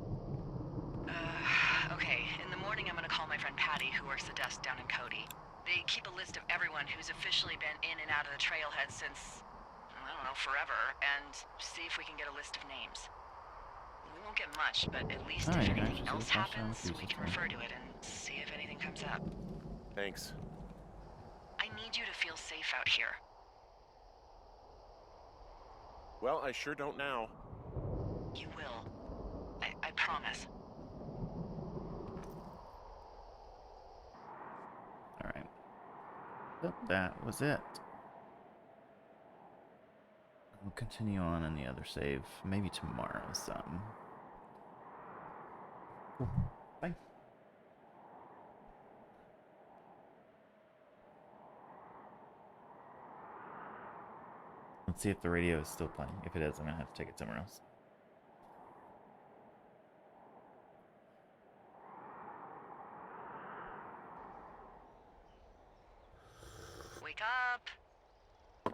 Okay, in the morning I'm gonna call my friend Patty, who works the desk down in Cody. They keep a list of everyone who's officially been in and out of the trailhead since, I don't know, forever, and see if we can get a list of names. We won't get much, but at least if Alright, anything guys, else just happens, watch out, we can please, refer to it and see if anything comes up. Thanks. I need you to feel safe out here. Well, I sure don't now. You will. I promise. Alright. So that was it. We'll continue on in the other save. Maybe tomorrow some. Cool. Bye. Let's see if the radio is still playing. If it is, I'm gonna have to take it somewhere else. Wake up!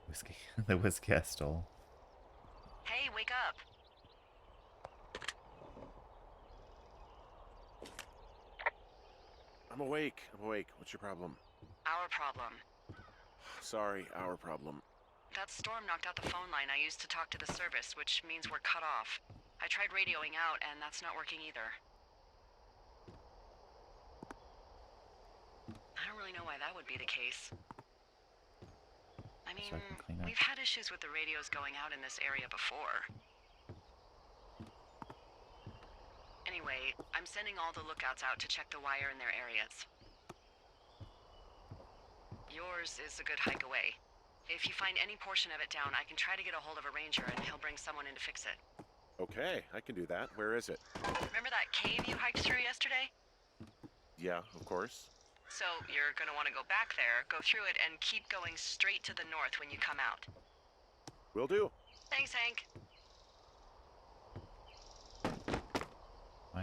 Whiskey. The whiskey I stole. Hey, wake up! I'm awake. What's your problem? Our problem. Sorry, our problem. That storm knocked out the phone line I used to talk to the service, which means we're cut off. I tried radioing out, and that's not working either. I don't really know why that would be the case. I mean, So I can clean up. we've had issues with the radios going out in this area before. Anyway, I'm sending all the lookouts out to check the wire in their areas. Yours is a good hike away. If you find any portion of it down, I can try to get a hold of a ranger and he'll bring someone in to fix it. Okay, I can do that. Where is it? Remember that cave you hiked through yesterday? Yeah, of course. So you're gonna want to go back there, go through it, and keep going straight to the north when you come out. Will do. Thanks, Hank.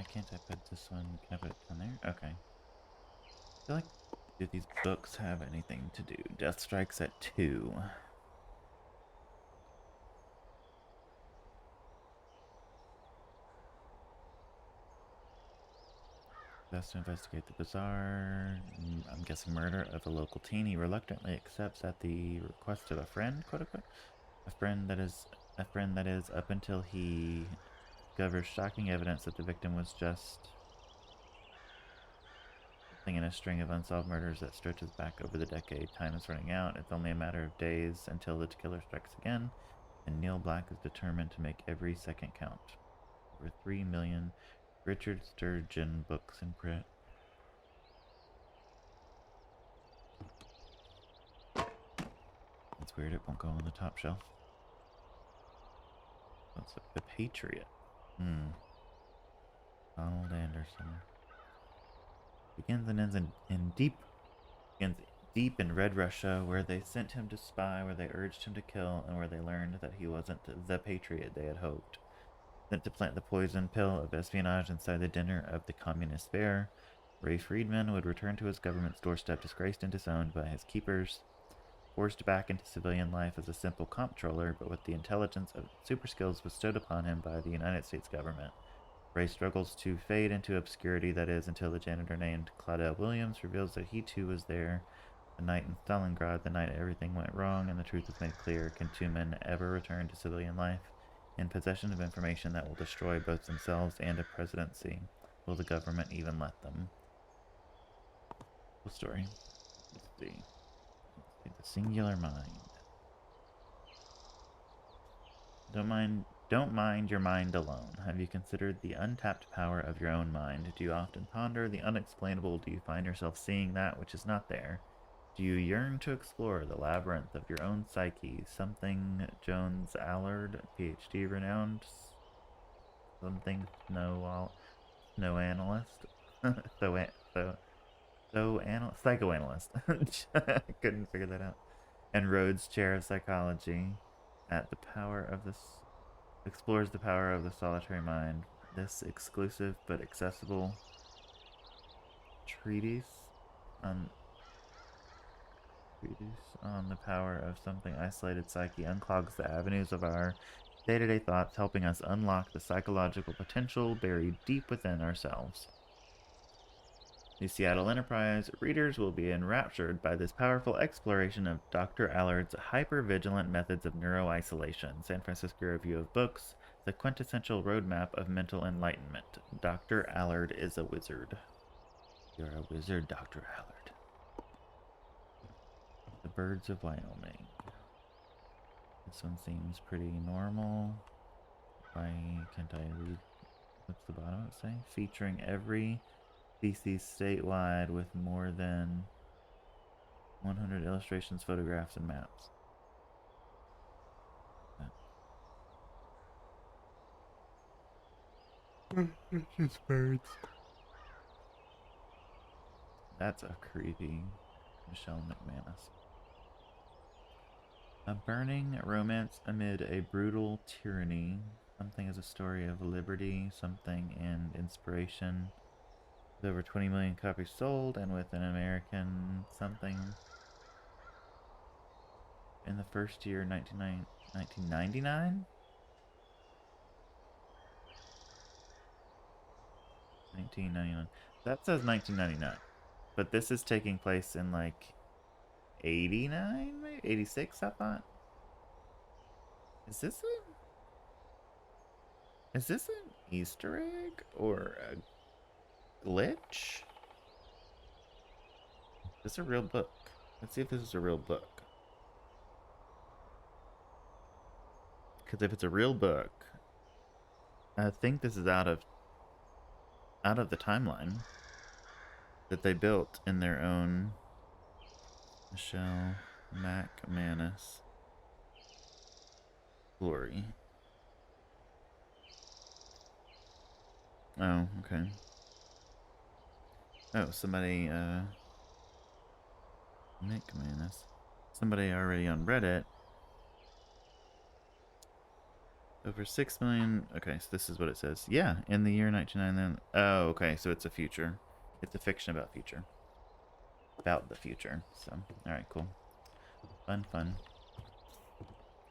Why can't I put this one? Can I put it down there? Okay. I feel like, do these books have anything to do? Death Strikes at 2. Best to investigate the bizarre, I'm guessing murder of a local teen. He reluctantly accepts at the request of a friend, quote unquote. A friend that is up until he discovers shocking evidence that the victim was just something in a string of unsolved murders that stretches back over the decade. Time is running out. It's only a matter of days until the killer strikes again, and Neil Black is determined to make every second count. Over 3 million Richard Sturgeon books in print. It's weird it won't go on the top shelf. What's up? The Patriot. Donald Anderson. Begins and ends begins deep in Red Russia, where they sent him to spy, where they urged him to kill, and where they learned that he wasn't the patriot they had hoped. Sent to plant the poison pill of espionage inside the dinner of the communist bear, Ray Friedman would return to his government's doorstep disgraced and disowned by his keepers, forced back into civilian life as a simple comptroller, but with the intelligence and super skills bestowed upon him by the United States government. Ray struggles to fade into obscurity, that is, until the janitor named Claudel Williams reveals that he too was there the night in Stalingrad, the night everything went wrong and the truth was made clear. Can two men ever return to civilian life in possession of information that will destroy both themselves and a presidency? Will the government even let them? Cool story. Let's see. The singular mind. Don't mind your mind alone. Have you considered the untapped power of your own mind? Do you often ponder the unexplainable? Do you find yourself seeing that which is not there? Do you yearn to explore the labyrinth of your own psyche? Something Jones Allard, PhD renowned, something psychoanalyst. Couldn't figure that out. And Rhodes Chair of Psychology at the power of this explores the power of the solitary mind. This exclusive but accessible treatise on the power of something isolated psyche unclogs the avenues of our day-to-day thoughts, helping us unlock the psychological potential buried deep within ourselves. The Seattle Enterprise readers will be enraptured by this powerful exploration of Dr. Allard's hyper-vigilant methods of neuroisolation. San Francisco Review of Books, the quintessential roadmap of mental enlightenment. Dr. Allard is a wizard. You're a wizard, Dr. Allard. The Birds of Wyoming. This one seems pretty normal. Why can't I read? What's the bottom of it say? Featuring every species statewide with more than 100 illustrations, photographs, and maps. It's just birds. That's a creepy Michelle McManus. A burning romance amid a brutal tyranny. Something is a story of liberty, something and inspiration. With over 20 million copies sold, and with an American something in the first year, 1999? 1999. That says 1999. But this is taking place in like 89, maybe 86, I thought. Is this an Easter egg or a glitch? Is this a real book? Let's see if this is a real book. Because if it's a real book, I think this is out of the timeline that they built in their own. Michelle McManus Glory. Oh, okay. Oh, somebody, McManus. Somebody already on Reddit Over 6 million. Okay, so this is what it says. Yeah, in the year 1999. Oh, okay, so it's a future. It's a fiction about future. About the future. So, alright, cool. Fun, fun.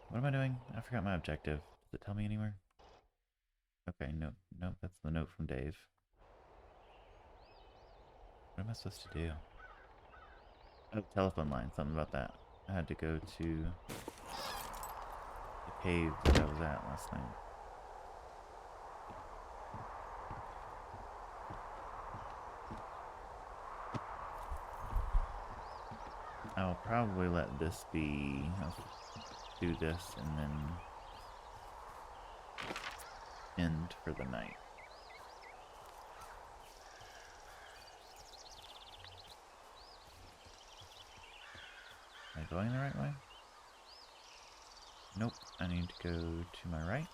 What am I doing? I forgot my objective. Does it tell me anywhere? Okay, no, nope, that's the note from Dave. What am I supposed to do? Oh, telephone line. Something about that. I had to go to the cave that I was at last night. I'll probably let this be. I'll do this and then end for the night. Am I going the right way? Nope, I need to go to my right.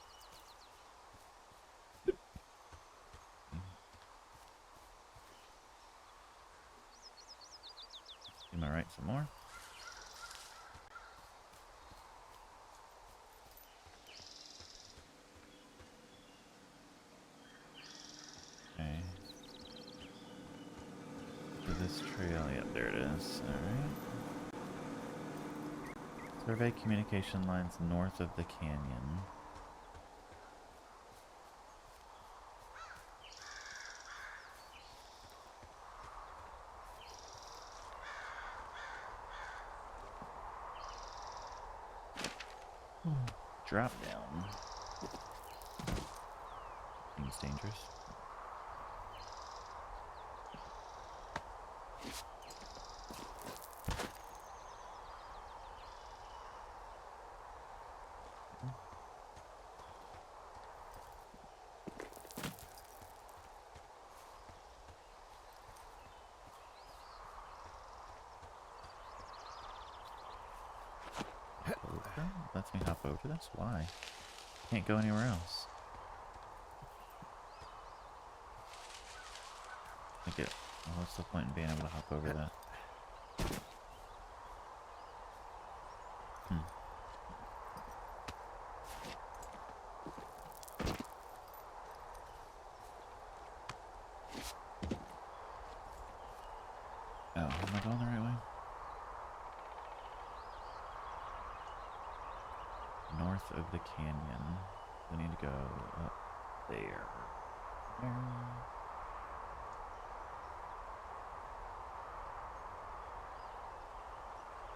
To my right some more. Okay. So this trail, yep, there it is. Alright. Survey communication lines north of the canyon. Drop down. Seems dangerous. Over? Lets me hop over this? Why? Can't go anywhere else. Like it. What's the point in being able to hop over that? Hmm. Oh, am I going the right way? North of the canyon. I need to go up there.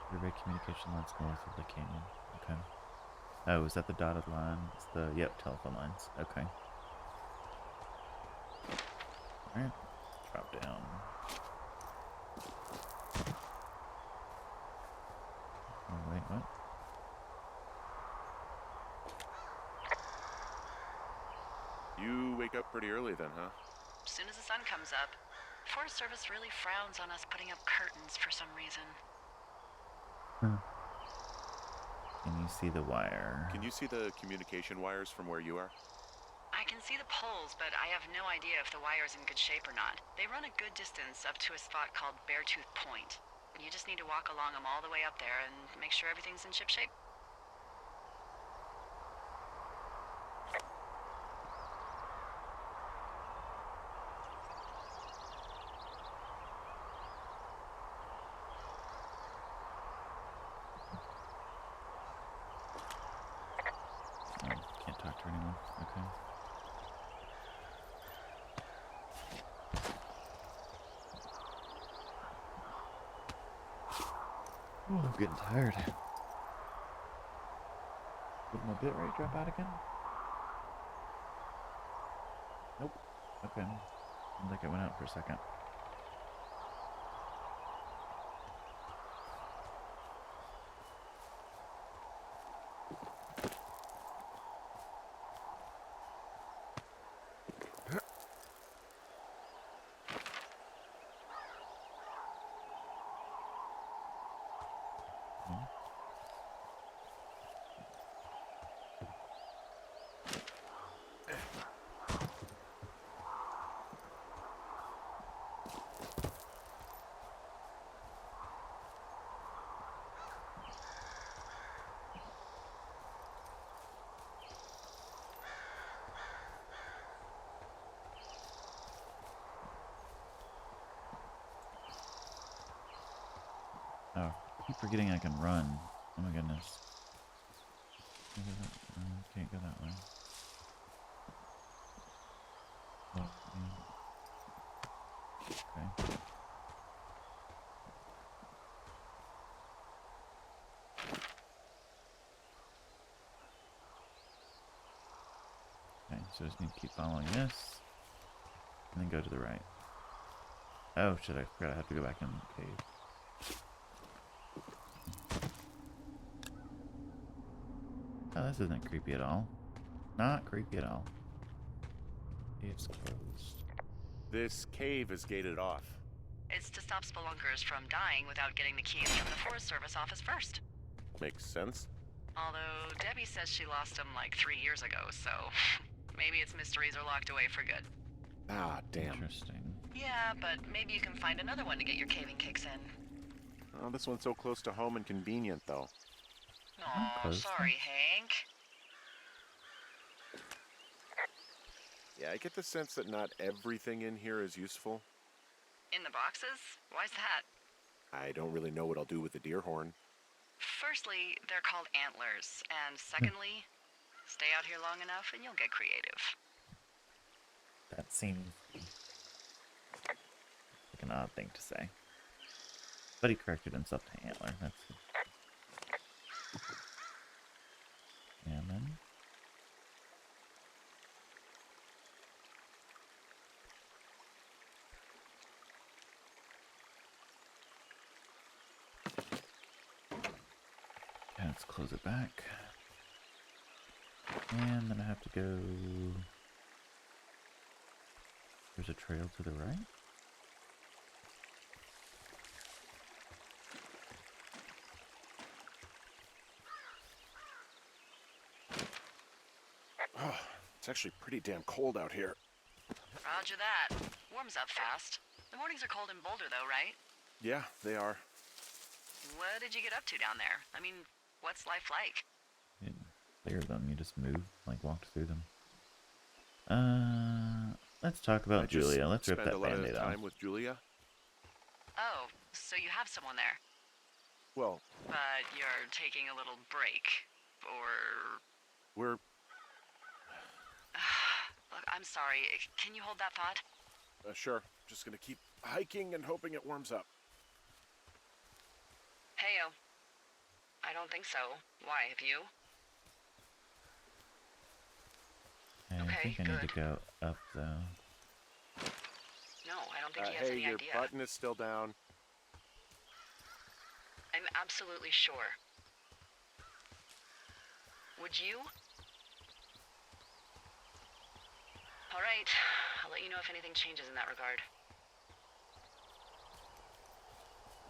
Survey communication lines north of the canyon. Okay. Oh, is that the dotted line? It's the, yep, telephone lines. Okay. Alright. Drop down. Oh, wait, what? You wake up pretty early then, huh? As soon as the sun comes up. Forest Service really frowns on us putting up curtains for some reason. Can you see the wire? Can you see the communication wires from where you are? I can see the poles, but I have no idea if the wire's in good shape or not. They run a good distance up to a spot called Beartooth Point. You just need to walk along them all the way up there and make sure everything's in ship shape. Oh, can't talk to anyone. Okay. Oh, I'm getting tired. Did my bit rate drop out again? Nope. Okay. Seems like it went out for a second. keep forgetting I can run. Oh my goodness. Can't go that way. Oh, okay. Okay, so I just need to keep following this. And then go to the right. Oh shit, I forgot I have to go back in the cave. Oh, this isn't creepy at all. Not creepy at all. Cave's closed. This cave is gated off. It's to stop spelunkers from dying without getting the keys from the Forest Service office first. Makes sense. Although Debbie says she lost them like 3 years ago, so maybe its mysteries are locked away for good. Ah, damn. Interesting. Yeah, but maybe you can find another one to get your caving kicks in. Oh, this one's so close to home and convenient, though. Aw, close sorry, Hank. Yeah, I get the sense that not everything in here is useful. In the boxes? Why's that? I don't really know what I'll do with the deer horn. Firstly, they're called antlers, and secondly, stay out here long enough and you'll get creative. That seems like an odd thing to say. But he corrected himself to antler. That's good. And then let's close it back. And then I have to go. There's a trail to the right. Oh, it's actually pretty damn cold out here. Roger that. Warms up fast. The mornings are cold in Boulder, though, right? Yeah, they are. What did you get up to down there? I mean, what's life like? You didn't clear them, you just moved, like walked through them. Let's talk about Julia. Let's rip that band-aid off. Time with Julia? Oh, so you have someone there. Well, But you're taking a little break. Or... we're... Look, I'm sorry. Can you hold that thought? Sure. Just gonna keep hiking and hoping it warms up. Heyo. I don't think so. Why, have you? I Okay, think I need to good. go up, though. No, I don't think he has Hey, any your idea. button is still down. I'm absolutely sure. Would you? All right. I'll let you know if anything changes in that regard.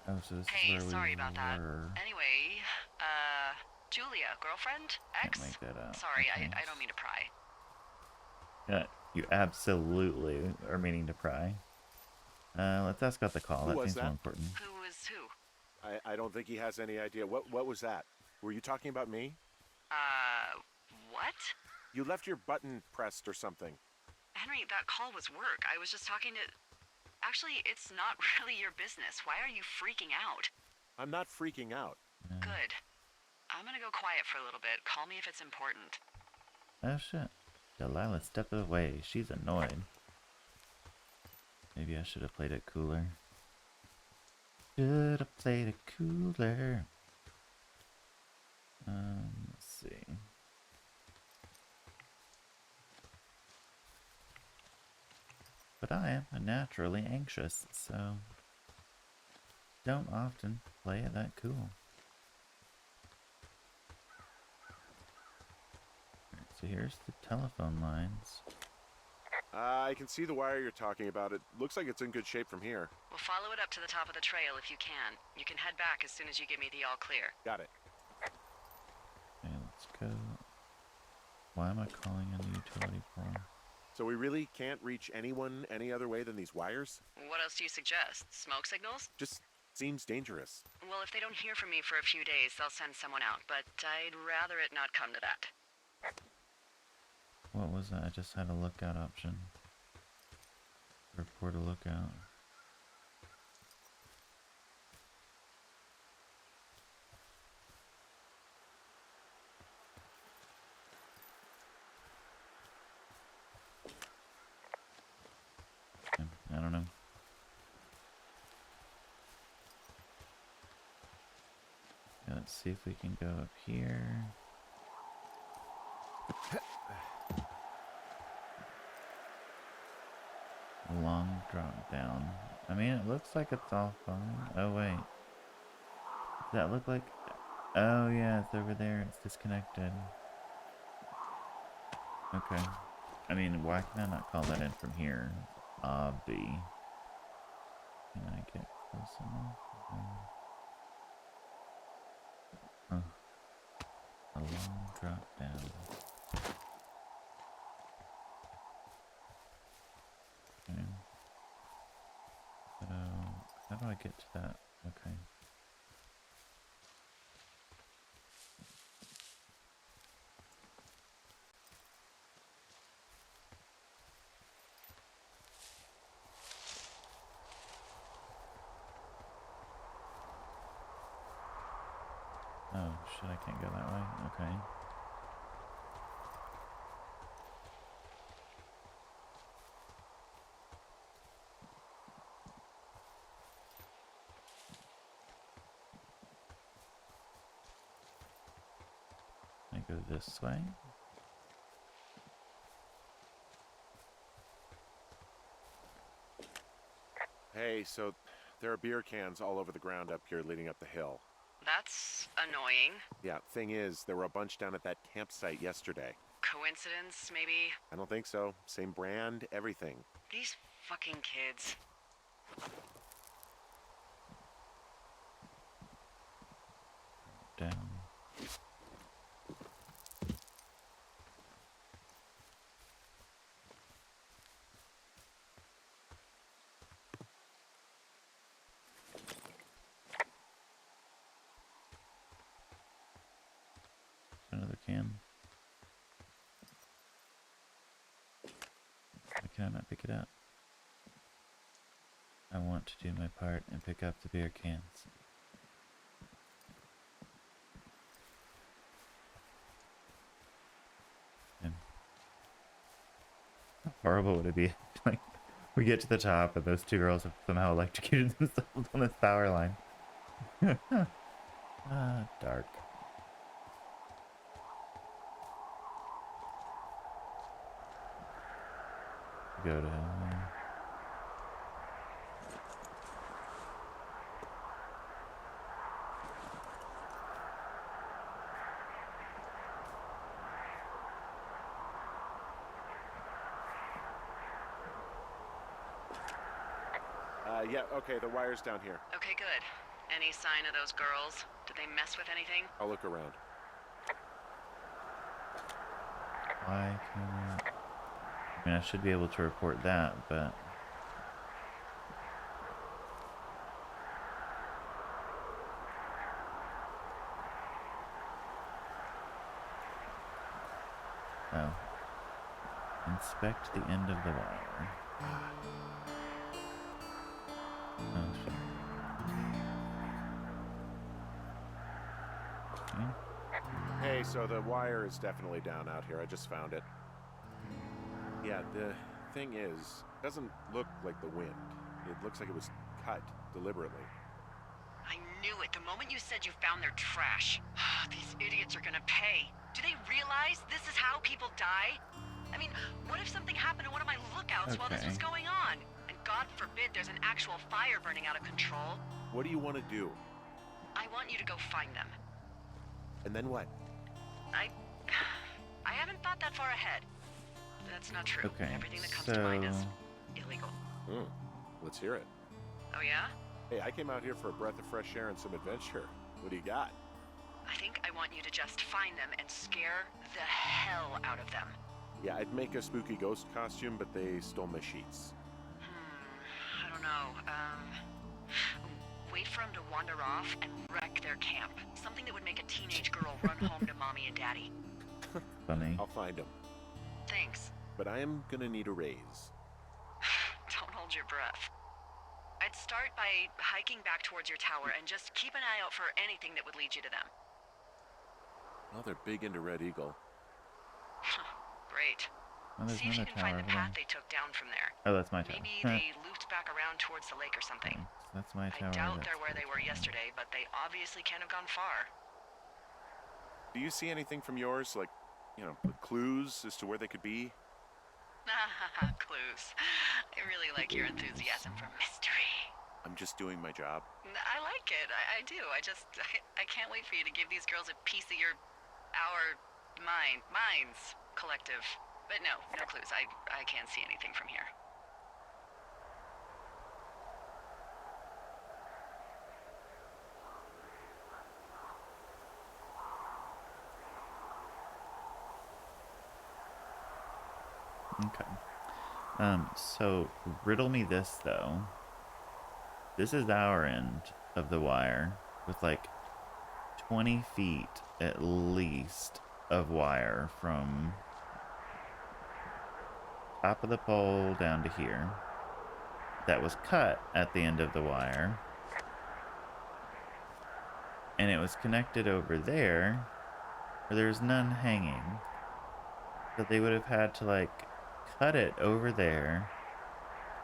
Oh, so this Hey, is where sorry we about that. were. Anyway, Julia, girlfriend? Can't Ex? make that out. Sorry, Okay. I don't mean to pry. Yeah, you absolutely are meaning to pry. Let's ask about the call. Who That was seems that? more important. Who is who? I don't think he has any idea. What was that? Were you talking about me? What? You left your button pressed or something. Henry, that call was work. I was just talking to... Actually, it's not really your business. Why are you freaking out? I'm not freaking out. Good. I'm gonna go quiet for a little bit. Call me if it's important. Oh shit. Delilah stepped away. She's annoyed. Maybe I should have played it cooler. Should have played it cooler. Let's see. But I am naturally anxious, so don't often play it that cool. Alright, so here's the telephone lines. I can see the wire you're talking about. It looks like it's in good shape from here. We'll follow it up to the top of the trail if you can. You can head back as soon as you give me the all clear. Got it. Okay, let's go. Why am I calling in the utility for? So we really can't reach anyone any other way than these wires? What else do you suggest? Smoke signals? Just seems dangerous. Well, if they don't hear from me for a few days, they'll send someone out, but I'd rather it not come to that. What was that? I just had a lookout option. Report a lookout. Let's see if we can go up here. Long drop down. I mean, it looks like it's all fine. Oh, wait. Does that look like... Oh, yeah, it's over there. It's disconnected. Okay. I mean, why can I not call that in from here? Obby. Can I get close enough? Huh. A long drop down. Okay. But, how do I get to that? Okay. Oh, shit, I can't go that way? Okay. I go this way? Hey, so there are beer cans all over the ground up here leading up the hill. That's annoying. Yeah, thing is, there were a bunch down at that campsite yesterday. Coincidence, maybe? I don't think so. Same brand, everything. These fucking kids. Down. Another can. Why can I not pick it up? I want to do my part and pick up the beer cans. And how horrible would it be? Like, we get to the top and those two girls have somehow electrocuted themselves on this power line. Ah, dark. Go to Yeah, okay, the wire's down here. Okay, good. Any sign of those girls? Did they mess with anything? I'll look around. why can I... I mean, I should be able to report that, but... Oh. Inspect the end of the wire. Oh, shit. Okay. Hey, so the wire is definitely down out here. I just found it. Yeah, the thing is, it doesn't look like the wind. It looks like it was cut deliberately. I knew it the moment you said you found their trash. These idiots are gonna pay. Do they realize this is how people die? I mean, what if something happened to one of my lookouts while this was Okay. going on? And God forbid there's an actual fire burning out of control. What do you want to do? I want you to go find them. And then what? I haven't thought that far ahead. That's not true. Okay, Everything that comes to mind is so- illegal. Let's hear it. Oh yeah? Hey, I came out here for a breath of fresh air and some adventure. What do you got? I think I want you to just find them and scare the hell out of them. Yeah, I'd make a spooky ghost costume, but they stole my sheets. I don't know. Wait for them to wander off and wreck their camp. Something that would make a teenage girl run home to mommy and daddy. Funny. I'll find them. Thanks. But I am gonna need a raise. Don't hold your breath. I'd start by hiking back towards your tower and just keep an eye out for anything that would lead you to them. Well, they're big into Red Eagle. Great. Oh, there's See if you another can find tower the over path there. they took down from there. Oh, that's my tower. Maybe they looped back around towards the lake or something. That's my I tower. doubt that's they're where they my were tower. yesterday, but they obviously can't have gone far. Do you see anything from yours, like, clues as to where they could be? Clues. I really like your enthusiasm for mystery. I'm just doing my job. I like it. I do. I can't wait for you to give these girls a piece of our minds collective. But no clues. I can't see anything from here. Okay. So riddle me this though. This is our end of the wire with like 20 feet at least of wire from top of the pole down to here that was cut at the end of the wire, and it was connected over there where there's none hanging, so they would have had to like cut it over there.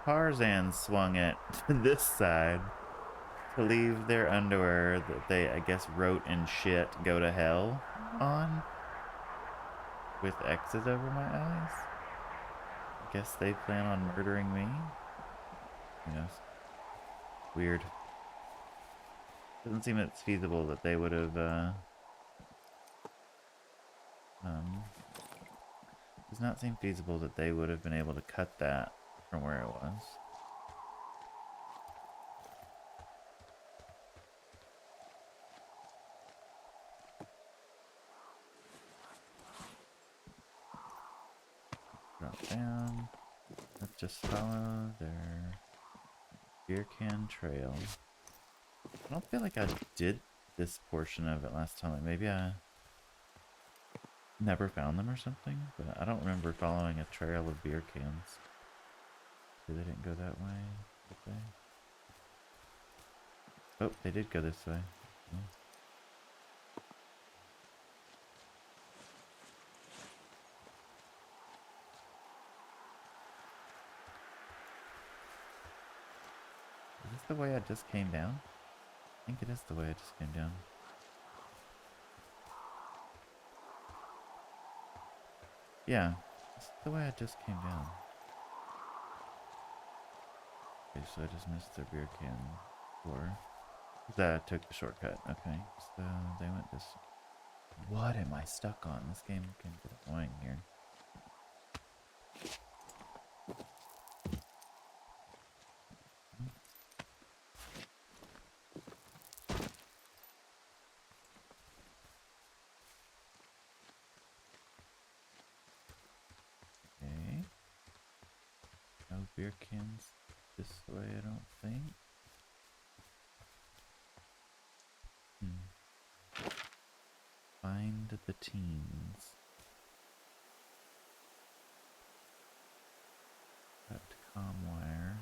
Tarzan swung it to this side to leave their underwear that they, I guess, wrote in shit "go to hell" on with X's over my eyes. I guess they plan on murdering me. Who knows? Weird. Doesn't seem it's feasible that they would have, does not seem feasible that they would have been able to cut that from where it was. Drop down. Let's just follow their beer can trail. I don't feel like I did this portion of it last time. Like maybe I never found them or something, but I don't remember following a trail of beer cans. So they didn't go that way, did they? Oh, they did go this way. Oh. Is this the way I just came down? I think it is the way I just came down. Yeah, this is the way I just came down. Okay, so I just missed their beer can door. That took the shortcut. Okay, so they went this. What am I stuck on? This game can get annoying here. Okay. No beer cans this way, I don't think. Find the teens. Cut comm wire.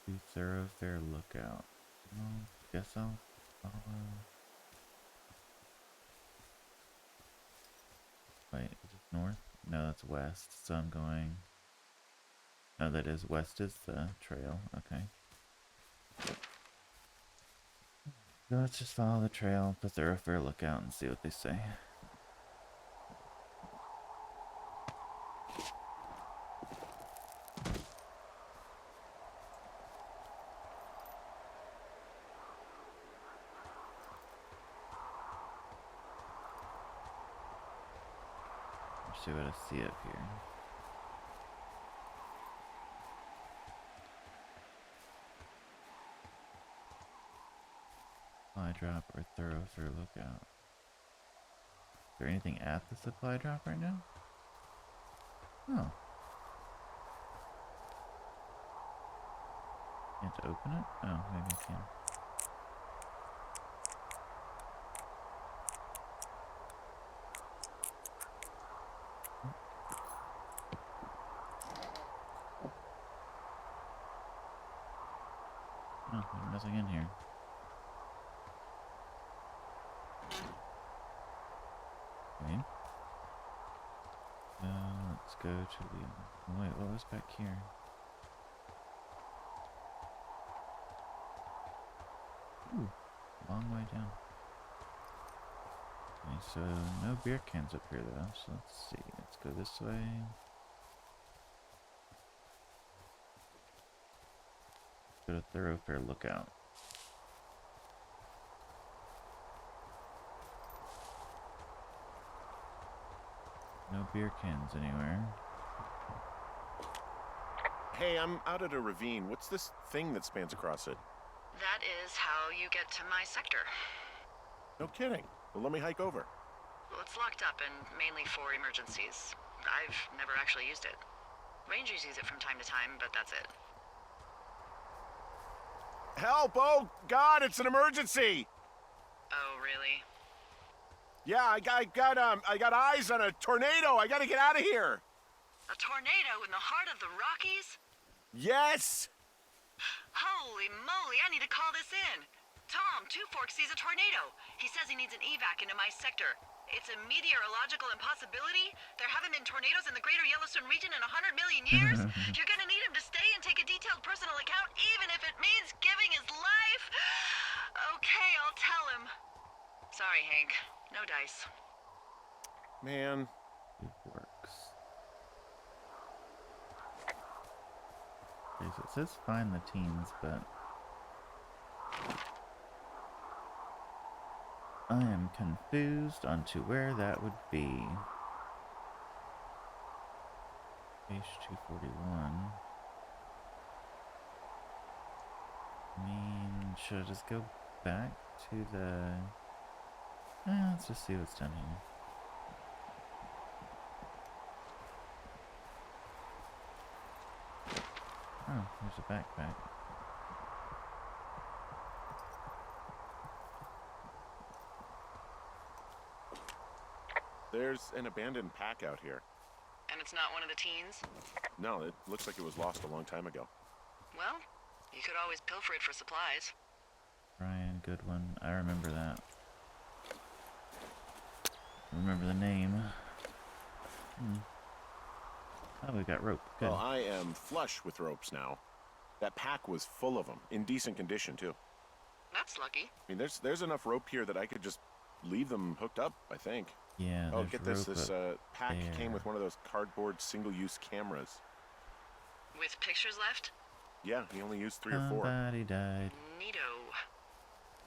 Do thoroughfare lookout. Well, guess I'll follow. Wait, is it north? No, that's west. So I'm going. No, that is west is the trail. Okay. So let's just follow the trail, the thoroughfare lookout, and see what they say. Let's see what I see up here. Supply drop or thoroughfare lookout. Is there anything at the supply drop right now? Oh. Can't open it? Oh, maybe I can. Oh, there's nothing in here. Okay. Let's go to the... Oh, wait, what was back here? Ooh, long way down. Okay, so no beer cans up here though, so let's see. Let's go this way. Go to Thoroughfare Lookout. No beer cans anywhere. Hey, I'm out at a ravine. What's this thing that spans across it? That is how you get to my sector. No kidding. Well, let me hike over. Well, it's locked up and mainly for emergencies. I've never actually used it. Rangers use it from time to time, but that's it. Help! Oh, God, it's an emergency! Oh, really? Yeah, I got eyes on a tornado. I gotta get out of here. A tornado in the heart of the Rockies? Yes! Holy moly, I need to call this in. Tom, Two Forks sees a tornado. He says he needs an evac into my sector. It's a meteorological impossibility. There haven't been tornadoes in the greater Yellowstone region in 100 million years. You're gonna need him to stay and take a detailed personal account, even if it means giving his life. Okay, I'll tell him. Sorry, Hank. No dice. Man. It works. Okay, so it says find the teens, but I am confused onto where that would be. Page 241. I mean, should I just go back to the... let's just see what's done here. Oh, there's a backpack. There's an abandoned pack out here. And it's not one of the teens? No, it looks like it was lost a long time ago. Well, you could always pilfer it for supplies. Brian Goodwin. I remember that. Remember the name. Oh, we got rope. Good. Well, I am flush with ropes now. That pack was full of them, in decent condition, too. That's lucky. I mean, there's enough rope here that I could just leave them hooked up, I think. Yeah, Oh, there's get this. rope This up pack there. came with one of those cardboard single-use cameras. With pictures left? Yeah, he only used 3 or 4. Somebody died. Neato.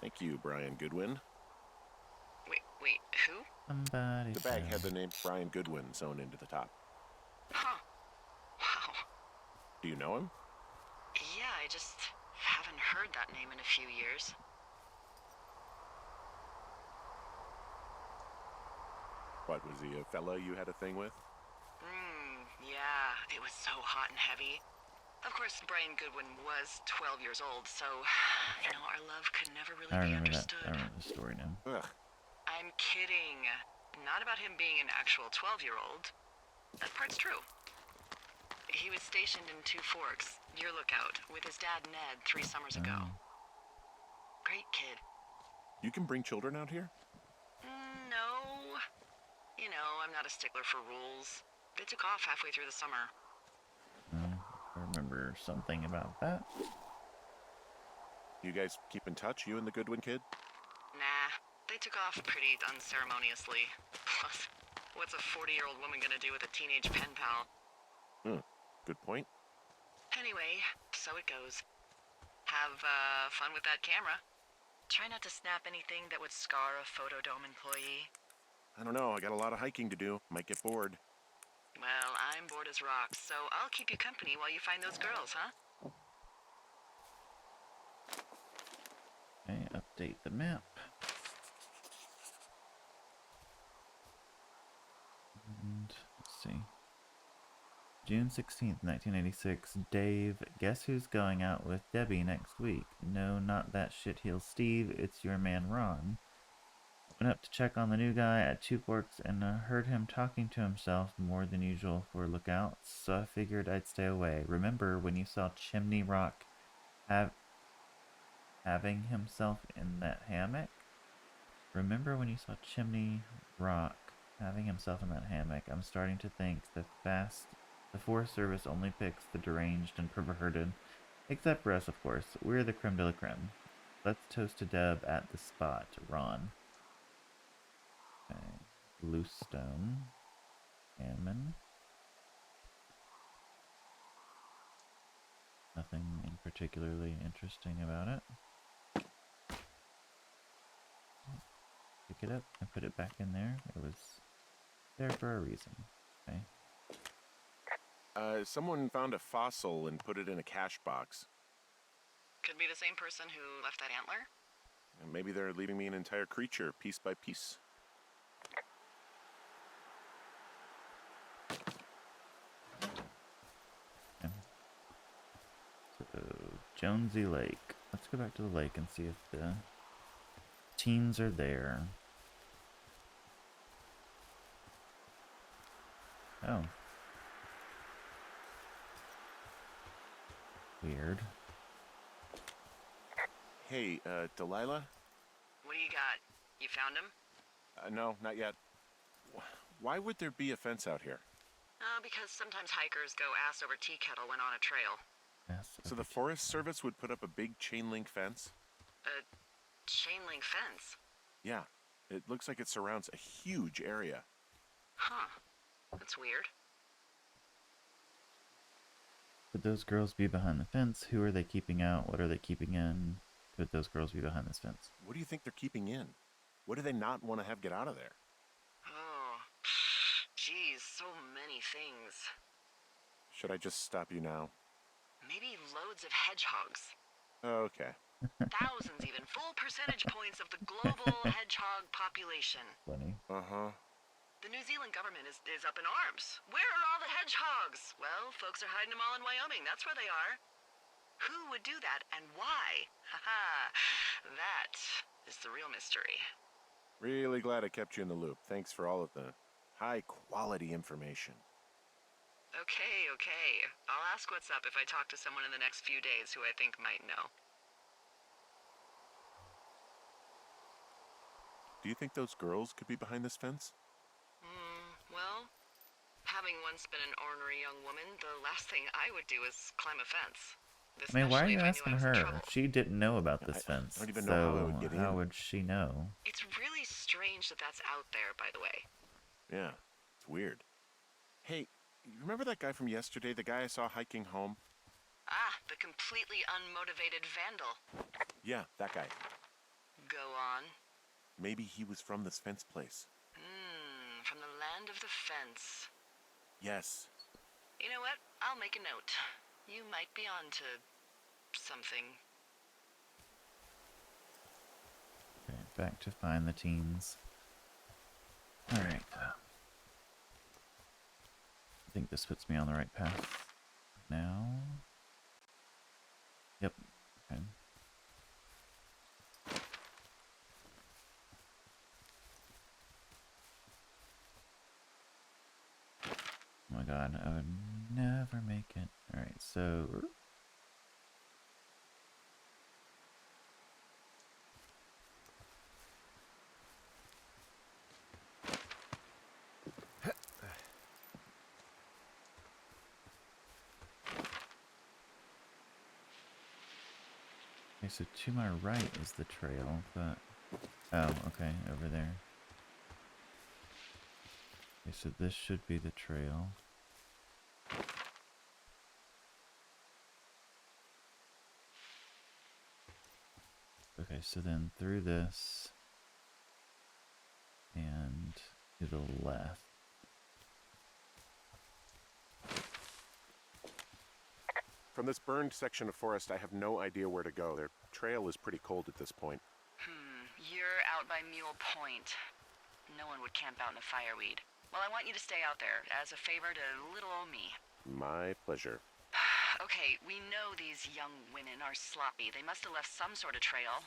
Thank you, Brian Goodwin. Wait, who? Somebody The bag died. had the name Brian Goodwin sewn into the top. Huh. Wow. Do you know him? Yeah, I just haven't heard that name in a few years. What, was he a fella you had a thing with? Yeah, it was so hot and heavy. Of course, Brian Goodwin was 12 years old, so, our love could never really I be remember that. understood. I remember the story now. Ugh. I'm kidding. Not about him being an actual 12-year-old. That part's true. He was stationed in Two Forks, your lookout, with his dad Ned 3 summers ago. Oh. Great kid. You can bring children out here? No. I'm not a stickler for rules. They took off halfway through the summer. I remember something about that. You guys keep in touch, you and the Goodwin kid? Nah, they took off pretty unceremoniously. Plus, what's a 40-year-old woman gonna do with a teenage pen pal? Good point. Anyway, so it goes. Have fun with that camera. Try not to snap anything that would scar a Photodome employee. I don't know, I got a lot of hiking to do. Might get bored. Well, I'm bored as rocks, so I'll keep you company while you find those girls, huh? Okay, update the map. And let's see. June 16th, 1986. Dave, guess who's going out with Debbie next week? No, not that shitheel Steve. It's your man Ron. Went up to check on the new guy at Two Forks and heard him talking to himself more than usual for lookouts, so I figured I'd stay away. Remember when you saw Chimney Rock having himself in that hammock? Remember when you saw Chimney Rock having himself in that hammock? I'm starting to think the Forest Service only picks the deranged and perverted. Except for us, of course. We're the creme de la creme. Let's toast to Deb at the spot, Ron. Bluestone. Salmon. Nothing in particularly interesting about it. Pick it up and put it back in there. It was there for a reason. Okay. Someone found a fossil and put it in a cash box. Could be the same person who left that antler. And maybe they're leaving me an entire creature, piece by piece. Okay. So, Jonesy Lake. Let's go back to the lake and see if the teens are there. Oh. Weird. Hey, Delilah? What do you got? You found him? No, not yet. Why would there be a fence out here? Because sometimes hikers go ass over tea kettle when on a trail. Yes. So the Forest Service would put up a big chain link fence? A chain link fence? Yeah. It looks like it surrounds a huge area. Huh. That's weird. Could those girls be behind the fence? Who are they keeping out? What are they keeping in? Could those girls be behind this fence? What do you think they're keeping in? What do they not want to have get out of there? Oh, geez, so many things. Should I just stop you now? Maybe loads of hedgehogs. Okay. Thousands even. Full percentage points of the global hedgehog population. Funny. Uh-huh. The New Zealand government is up in arms. Where are all the hedgehogs? Well, folks are hiding them all in Wyoming. That's where they are. Who would do that and why? Haha. That is the real mystery. Really glad I kept you in the loop. Thanks for all of the high-quality information. Okay. I'll ask what's up if I talk to someone in the next few days who I think might know. Do you think those girls could be behind this fence? Well, having once been an ornery young woman, the last thing I would do is climb a fence. I mean, why are Especially you if I knew I asking was in her? trouble. She didn't know about this I fence. don't even know how I would get how in. would she know? It's really strange that that's out there, by the way. Yeah, it's weird. Hey, you remember that guy from yesterday, the guy I saw hiking home? Ah, the completely unmotivated vandal. Yeah, that guy. Go on. Maybe he was from this fence place. From the land of the fence. Yes. You know what? I'll make a note. You might be on to something. Okay, back to find the teens. Alright. I think this puts me on the right path now. Yep. Okay. Oh my god, I would never make it. Alright, so... Okay, so to my right is the trail, but... Oh, okay, over there. Okay, so this should be the trail. Okay, so then through this and to the left. From this burned section of forest, I have no idea where to go. Their trail is pretty cold at this point. You're out by Mule Point. No one would camp out in the fireweed. Well, I want you to stay out there as a favor to little old me. My pleasure. Okay, we know these young women are sloppy. They must have left some sort of trail.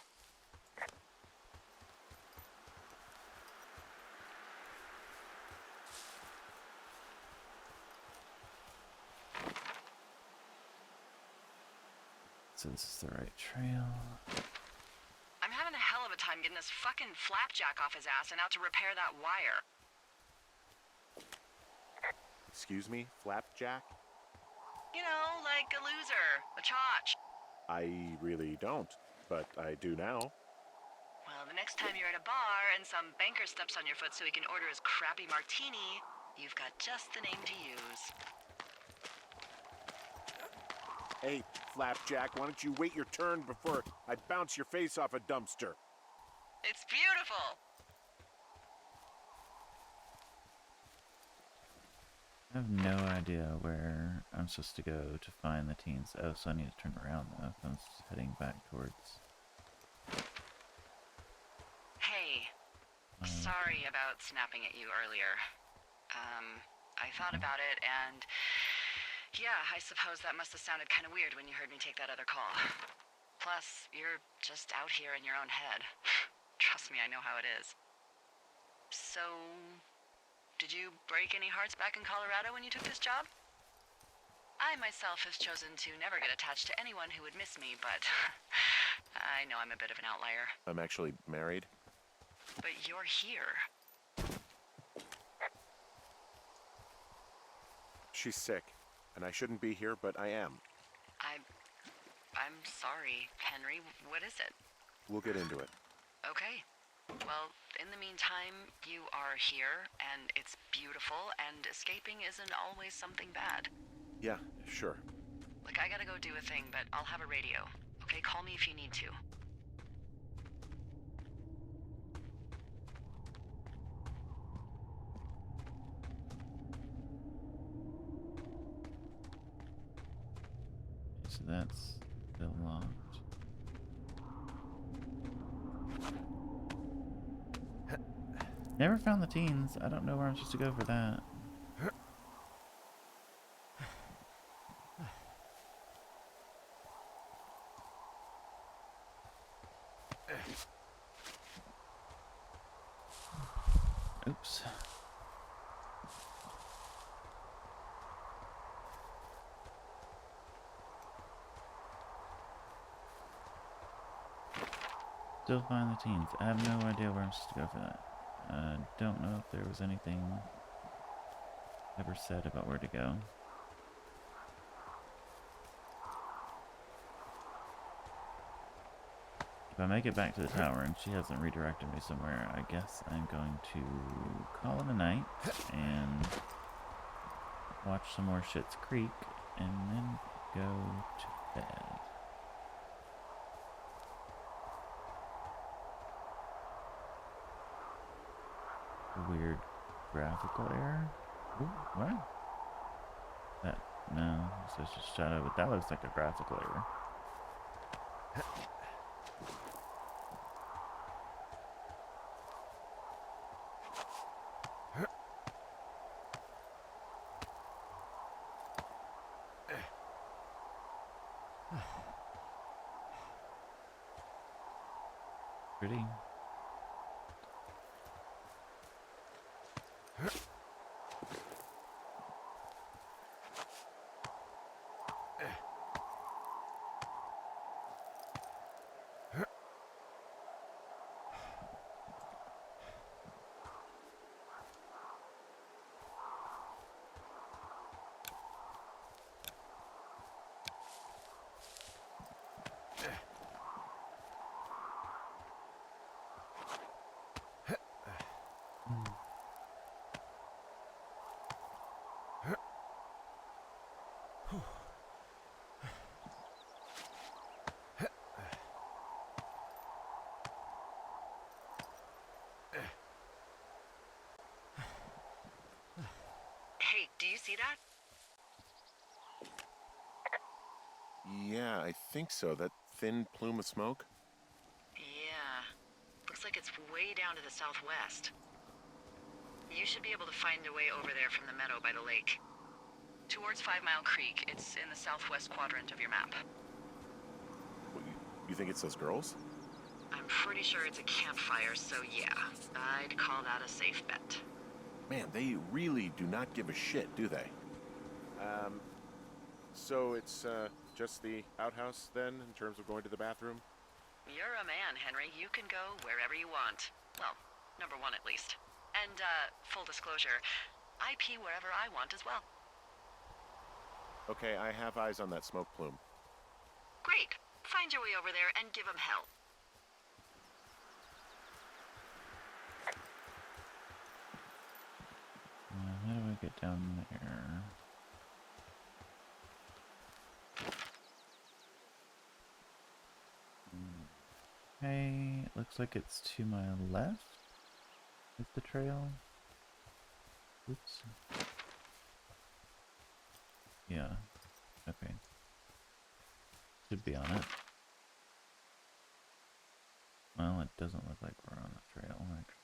So this is the right trail. I'm having a hell of a time getting this fucking flapjack off his ass and out to repair that wire. Excuse me, Flapjack? You know, like a loser, a chotch. I really don't, but I do now. Well, the next time you're at a bar and some banker steps on your foot so he can order his crappy martini, you've got just the name to use. Hey, Flapjack, why don't you wait your turn before I bounce your face off a dumpster? It's beautiful! I have no idea where I'm supposed to go to find the teens. Oh, so I need to turn around though. I'm just heading back towards... Hey, sorry about snapping at you earlier. I thought about it, and yeah, I suppose that must have sounded kind of weird when you heard me take that other call. Plus, you're just out here in your own head. Trust me, I know how it is. So, did you break any hearts back in Colorado when you took this job? I myself have chosen to never get attached to anyone who would miss me, but I know I'm a bit of an outlier. I'm actually married. But you're here. She's sick, and I shouldn't be here, but I am. I'm sorry, Henry. What is it? We'll get into it. Okay. Well, in the meantime, you are here, and it's beautiful, and escaping isn't always something bad. Yeah, sure. Look, I gotta go do a thing, but I'll have a radio. Okay, call me if you need to. So that's still locked. Never found the teens. I don't know where I'm supposed to go for that. Oops. Still find the teens. I have no idea where I'm supposed to go for that. Don't know if there was anything ever said about where to go. If I make it back to the tower and she hasn't redirected me somewhere, I guess I'm going to call it a night and watch some more Schitt's Creek and then go to bed. Weird graphical error. Ooh, what? That, no, it's just shadow, but that looks like a graphical error. Pretty. Hey, do you see that? Yeah, I think so. That thin plume of smoke? Yeah. Looks like it's way down to the southwest. You should be able to find a way over there from the meadow by the lake. Towards 5 Mile Creek. It's in the southwest quadrant of your map. What, you think it's those girls? I'm pretty sure it's a campfire, so yeah. I'd call that a safe bet. Man, they really do not give a shit, do they? So it's, just the outhouse, then, in terms of going to the bathroom? You're a man, Henry. You can go wherever you want. Well, number one at least. And, full disclosure, I pee wherever I want as well. Okay, I have eyes on that smoke plume. Great. Find your way over there and give 'em hell. get down there? Okay, it looks like it's to my left. Is the trail? Oops. Yeah. Okay. Should be on it. Well, it doesn't look like we're on the trail, actually.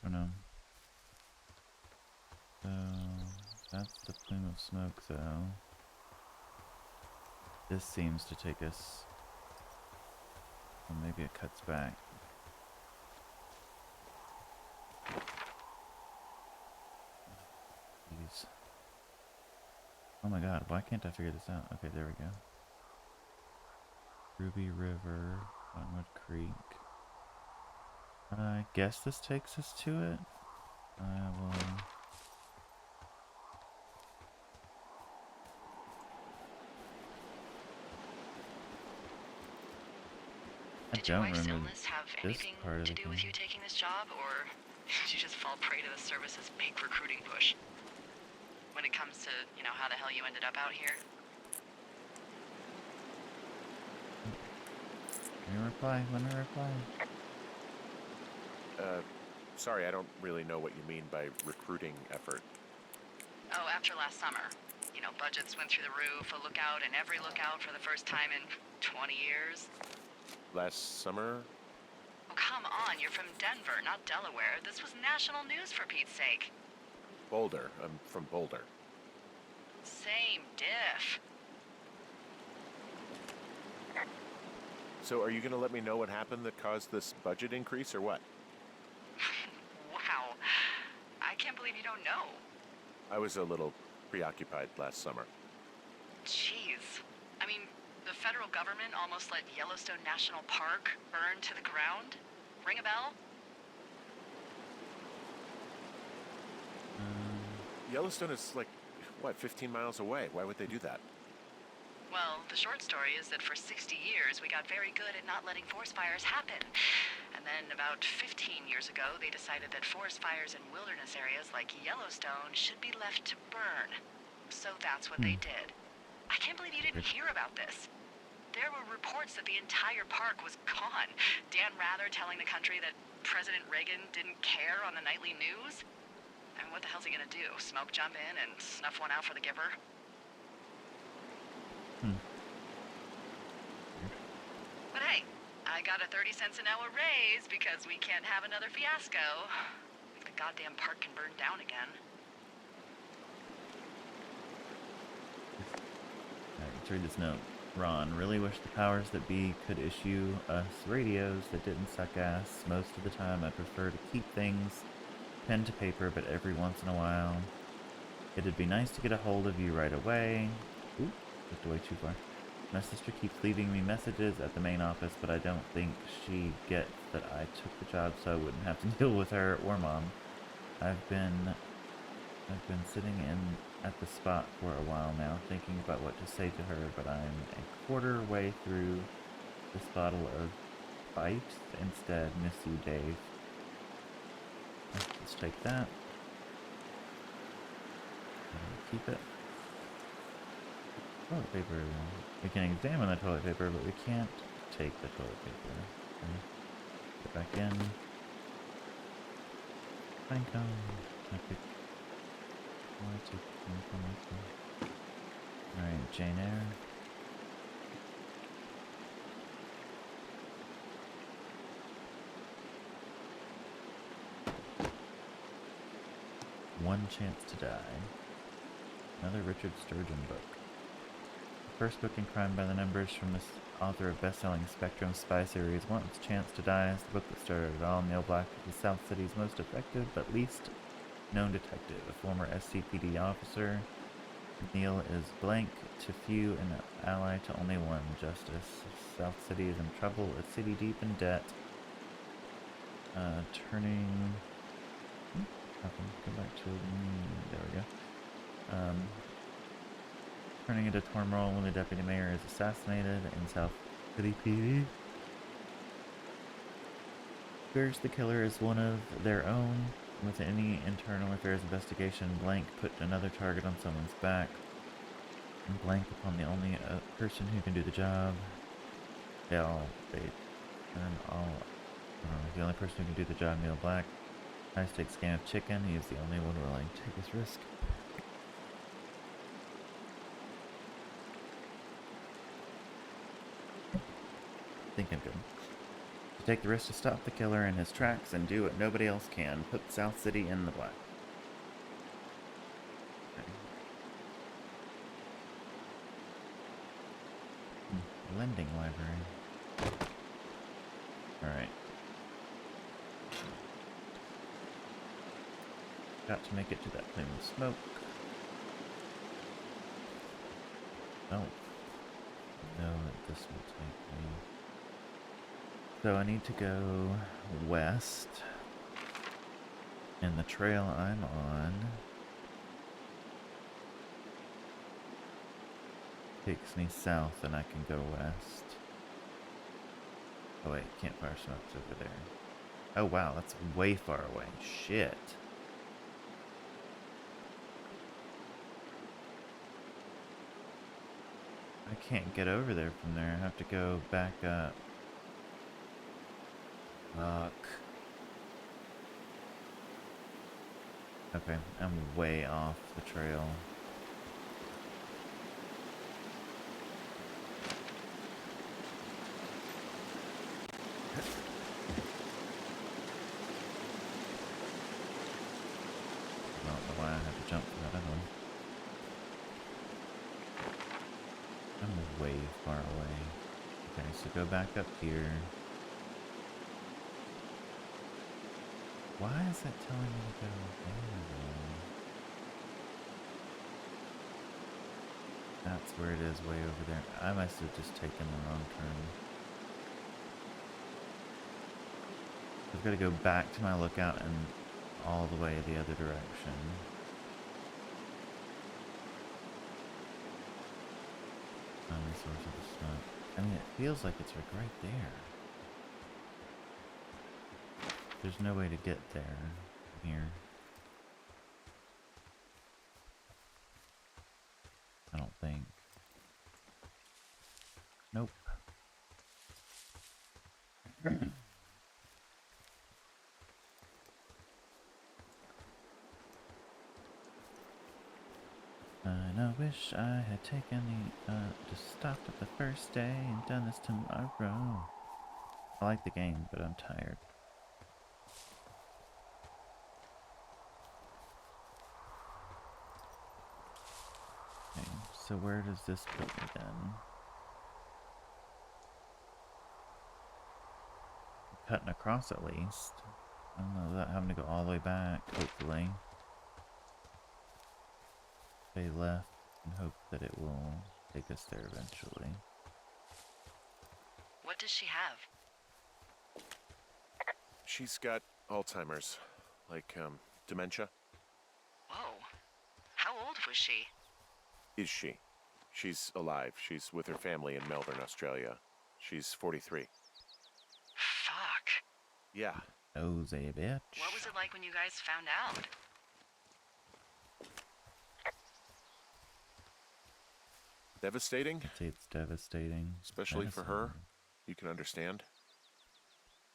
Don't know. So, that's the plume of smoke, though. This seems to take us... Well, maybe it cuts back. Jeez. Oh my god, why can't I figure this out? Okay, there we go. Ruby River, Cottonwood Creek. I guess this takes us to it. I will... Did your wife's illness have anything to do with you taking this job, or did you just fall prey to the service's big recruiting push? When it comes to, you know, how the hell you ended up out here? Let me reply. Sorry, I don't really know what you mean by recruiting effort. Oh, after last summer. You know, budgets went through the roof, a lookout in every lookout for the first time in 20 years. Last summer? Oh, come on, you're from Denver, not Delaware. This was national news, for Pete's sake. Boulder. I'm from Boulder. Same diff. So are you going to let me know what happened that caused this budget increase, or what? Wow. I can't believe you don't know. I was a little preoccupied last summer. Jeez. I mean, the federal government almost let Yellowstone National Park burn to the ground? Ring a bell? Yellowstone is like, what, 15 miles away? Why would they do that? Well, the short story is that for 60 years, we got very good at not letting forest fires happen. And then about 15 years ago, they decided that forest fires in wilderness areas like Yellowstone should be left to burn. So that's what they did. I can't believe you didn't hear about this. There were reports that the entire park was gone. Dan Rather telling the country that President Reagan didn't care on the nightly news. And what the hell's he gonna do? Smoke jump in and snuff one out for the giver? But hey, I got a 30 cents an hour raise because we can't have another fiasco. Like the goddamn park can burn down again. Alright, let's read this note. Ron, really wish the powers that be could issue us radios that didn't suck ass. Most of the time I prefer to keep things pen to paper, but every once in a while it'd be nice to get a hold of you right away. Ooh, looked away too far. My sister keeps leaving me messages at the main office, but I don't think she gets that I took the job so I wouldn't have to deal with her or Mom. I've been sitting in at the spot for a while now, thinking about what to say to her, but I'm a quarter way through this bottle of Fight. Instead, miss you, Dave. Let's take that. Keep it. Toilet paper. We can examine the toilet paper, but we can't take the toilet paper. Okay. Get back in. Pinecone. Alright, Jane Eyre. One Chance to Die. Another Richard Sturgeon book. The first book in Crime by the Numbers from this author of best-selling Spectrum spy series. One Chance to Die is the book that started it all. Neil Black is the South City's most effective but least known detective, a former SCPD officer. Neil is blank to few and an ally to only one, justice. South City is in trouble, a city deep in debt. Turning... Go back to... There we go. Turning into turmoil when the deputy mayor is assassinated in South City PD. Figures the killer is one of their own. With any internal affairs investigation, blank put another target on someone's back, and blank upon the only person who can do the job. They turn all. The only person who can do the job, Neil Black. High stakes game of chicken. He is the only one willing to take this risk. Thinking good. To take the risk to stop the killer in his tracks and do what nobody else can. Put South City in the black. Okay. Lending library. Alright. Got to make it to that plume of smoke. Oh. No, this will take me. So I need to go west. And the trail I'm on takes me south and I can go west. Oh wait, campfire smoke's over there. Oh wow, that's way far away. Shit. I can't get over there from there. I have to go back up. Fuck. Okay, I'm way off the trail. I don't know why I had to jump for that other one. I'm way far away. Okay, so go back up here. Why is that telling me to go there, though? That's where it is, way over there. I must have just taken the wrong turn. I've got to go back to my lookout and all the way the other direction. Only source of the smoke. I mean, it feels like it's like right there. There's no way to get there from here. I don't think. Nope. I wish I had taken the, just stopped at the first day and done this tomorrow. I like the game, but I'm tired. Okay, so where does this put me then? Cutting across at least. I don't know without having to go all the way back, hopefully. Stay left and hope that it will take us there eventually. What does she have? She's got Alzheimer's, like dementia. Whoa. How old was she? Is she? She's alive. She's with her family in Melbourne, Australia. She's 43. Fuck. Yeah. Nosy bitch. What was it like when you guys found out? Devastating, I'd say it's devastating. especially for her. You can understand.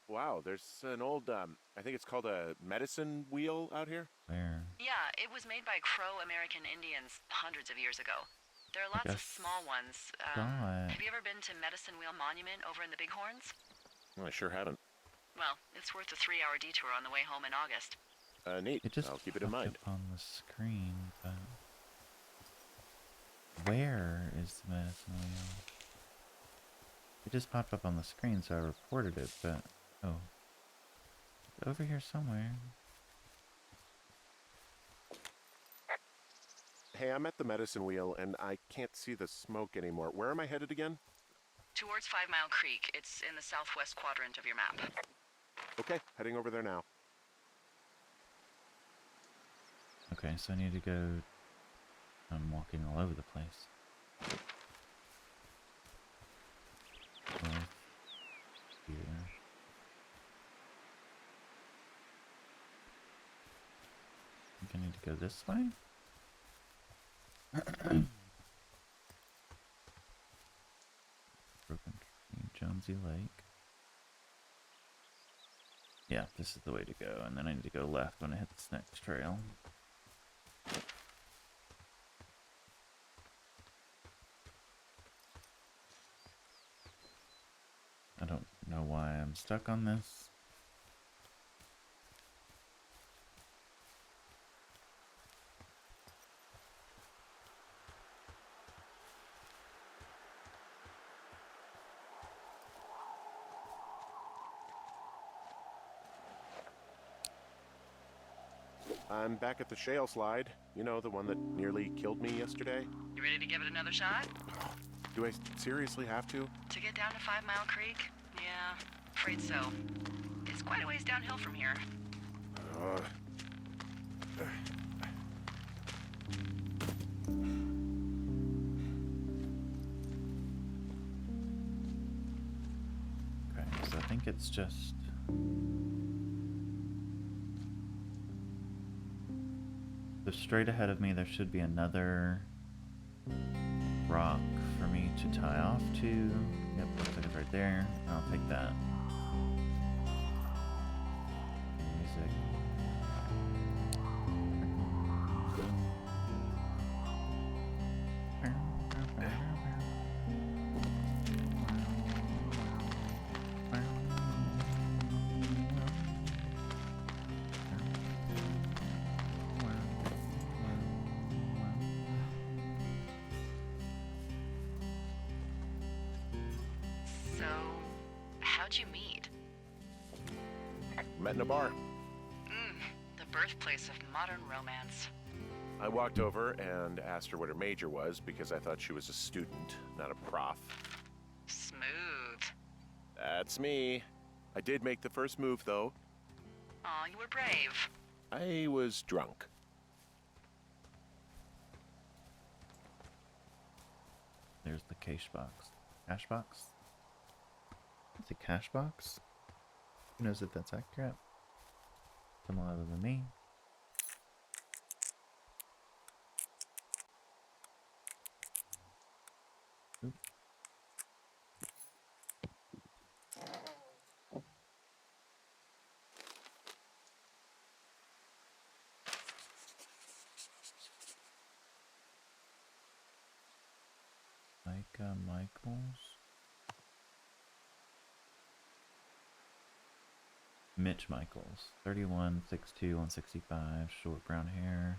Wow, there's an old, I think it's called a medicine wheel out here. Where? Yeah, it was made by Crow-American Indians hundreds of years ago. There are lots of small ones. Have you ever been to Medicine Wheel Monument over in the Bighorns? Well, I sure haven't. Well, it's worth a 3-hour detour on the way home in August. Neat. It just I'll keep it in mind. Up on the screen, but where is the medicine wheel? It just popped up on the screen, so I reported it, but oh, it's over here somewhere. Hey, I'm at the medicine wheel, and I can't see the smoke anymore. Where am I headed again? Towards 5 Mile Creek. It's in the southwest quadrant of your map. Okay, heading over there now. Okay, so I need to go. I'm walking all over the place. North, here. I need to go this way. Broken Tree, Jonesy Lake. Yeah, this is the way to go, and then I need to go left when I hit this next trail. I don't know why I'm stuck on this. I'm back at the shale slide. You know, the one that nearly killed me yesterday. You ready to give it another shot? Do I seriously have to? To get down to 5 Mile Creek? Yeah, afraid so. It's quite a ways downhill from here. Okay, so I think it's just... So straight ahead of me there should be another rock for me to tie off to. Yep, looks like it's right there. I'll take that. Music. So, how'd you meet? Met in a bar. The birthplace of modern romance. I walked over and asked her what her major was because I thought she was a student, not a prof. Smooth. That's me. I did make the first move, though. Aw, you were brave. I was drunk. There's the cash box. Cash box? It's a cash box? Who knows if that's accurate? Someone other than me. Oop. Micah Michaels. Mitch Michaels, 31, 6'2", 165, short brown hair,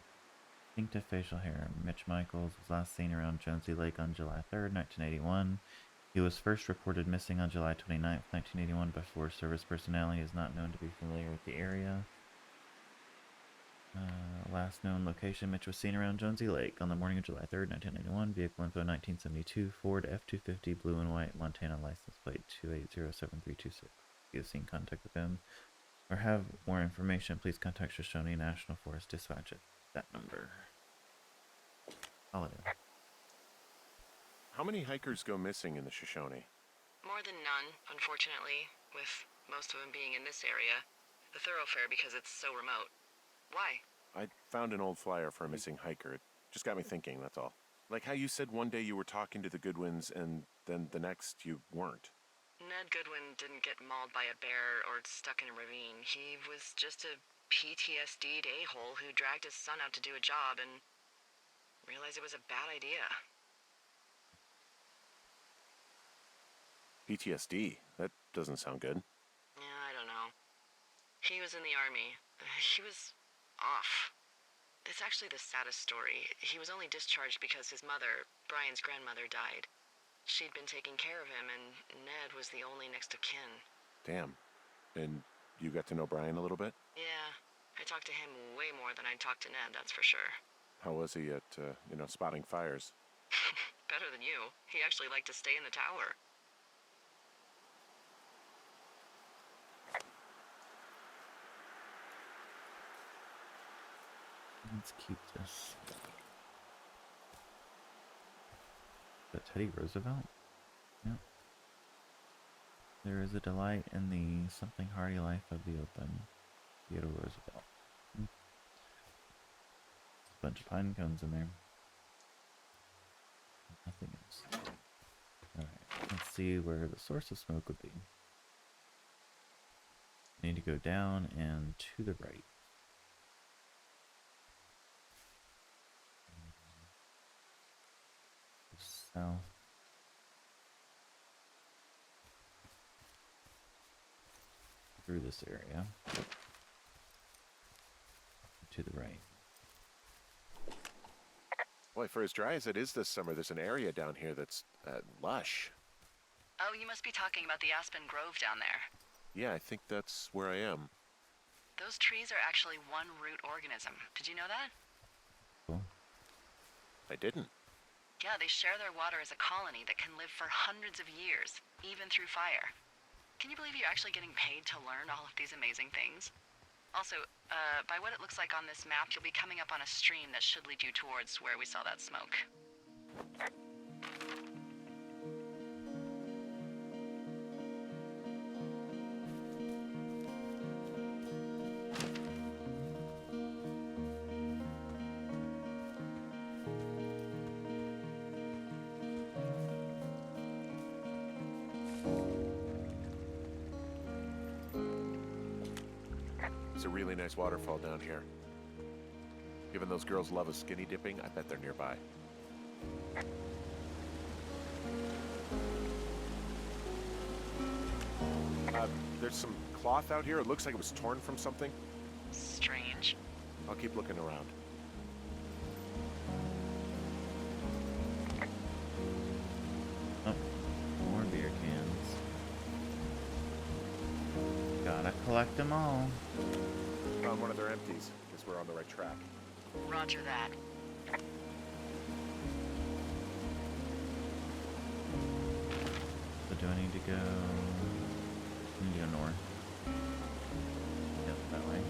distinctive facial hair. Mitch Michaels was last seen around Jonesy Lake on July 3rd, 1981. He was first reported missing on July 29th, 1981 by Forest Service personnel. He is not known to be familiar with the area. Last known location, Mitch was seen around Jonesy Lake on the morning of July 3rd, 1991. Vehicle info 1972, Ford F-250, blue and white, Montana license plate 2807326. If you have seen contact with him or have more information, please contact Shoshone National Forest Dispatch at that number. Holiday. How many hikers go missing in the Shoshone? More than none, unfortunately, with most of them being in this area. The thoroughfare because it's so remote. Why? I found an old flyer for a missing hiker. It just got me thinking, that's all. Like how you said one day you were talking to the Goodwins and then the next you weren't. Ned Goodwin didn't get mauled by a bear or stuck in a ravine. He was just a PTSD'd a-hole who dragged his son out to do a job and realized it was a bad idea. PTSD? That doesn't sound good. Yeah, I don't know. He was in the army. He was off. It's actually the saddest story. He was only discharged because his mother, Brian's grandmother, died. She'd been taking care of him, and Ned was the only next of kin. Damn. And you got to know Brian a little bit? Yeah, I talked to him way more than I talked to Ned, that's for sure. How was he at, spotting fires? Better than you. He actually liked to stay in the tower. Let's keep this. Is that Teddy Roosevelt? Yep. There is a delight in the something hearty life of the open. Theodore Roosevelt. bunch of pine cones in there. Nothing else. Alright, let's see where the source of smoke would be. Need to go down and to the right. South. Through this area. To the right. Boy, for as dry as it is this summer, there's an area down here that's lush. Oh, you must be talking about the Aspen Grove down there. Yeah, I think that's where I am. Those trees are actually one root organism. Did you know that? Cool. I didn't. Yeah, they share their water as a colony that can live for hundreds of years, even through fire. Can you believe you're actually getting paid to learn all of these amazing things? Also, by what it looks like on this map, you'll be coming up on a stream that should lead you towards where we saw that smoke. It's a really nice waterfall down here. Given those girls love a skinny dipping, I bet they're nearby. There's some cloth out here. It looks like it was torn from something. Strange. I'll keep looking around. Oh, more beer cans. Gotta collect them all. Found one of their empties. Guess we're on the right track. Roger that. So do I need to go? I need to go north. Yep, that way.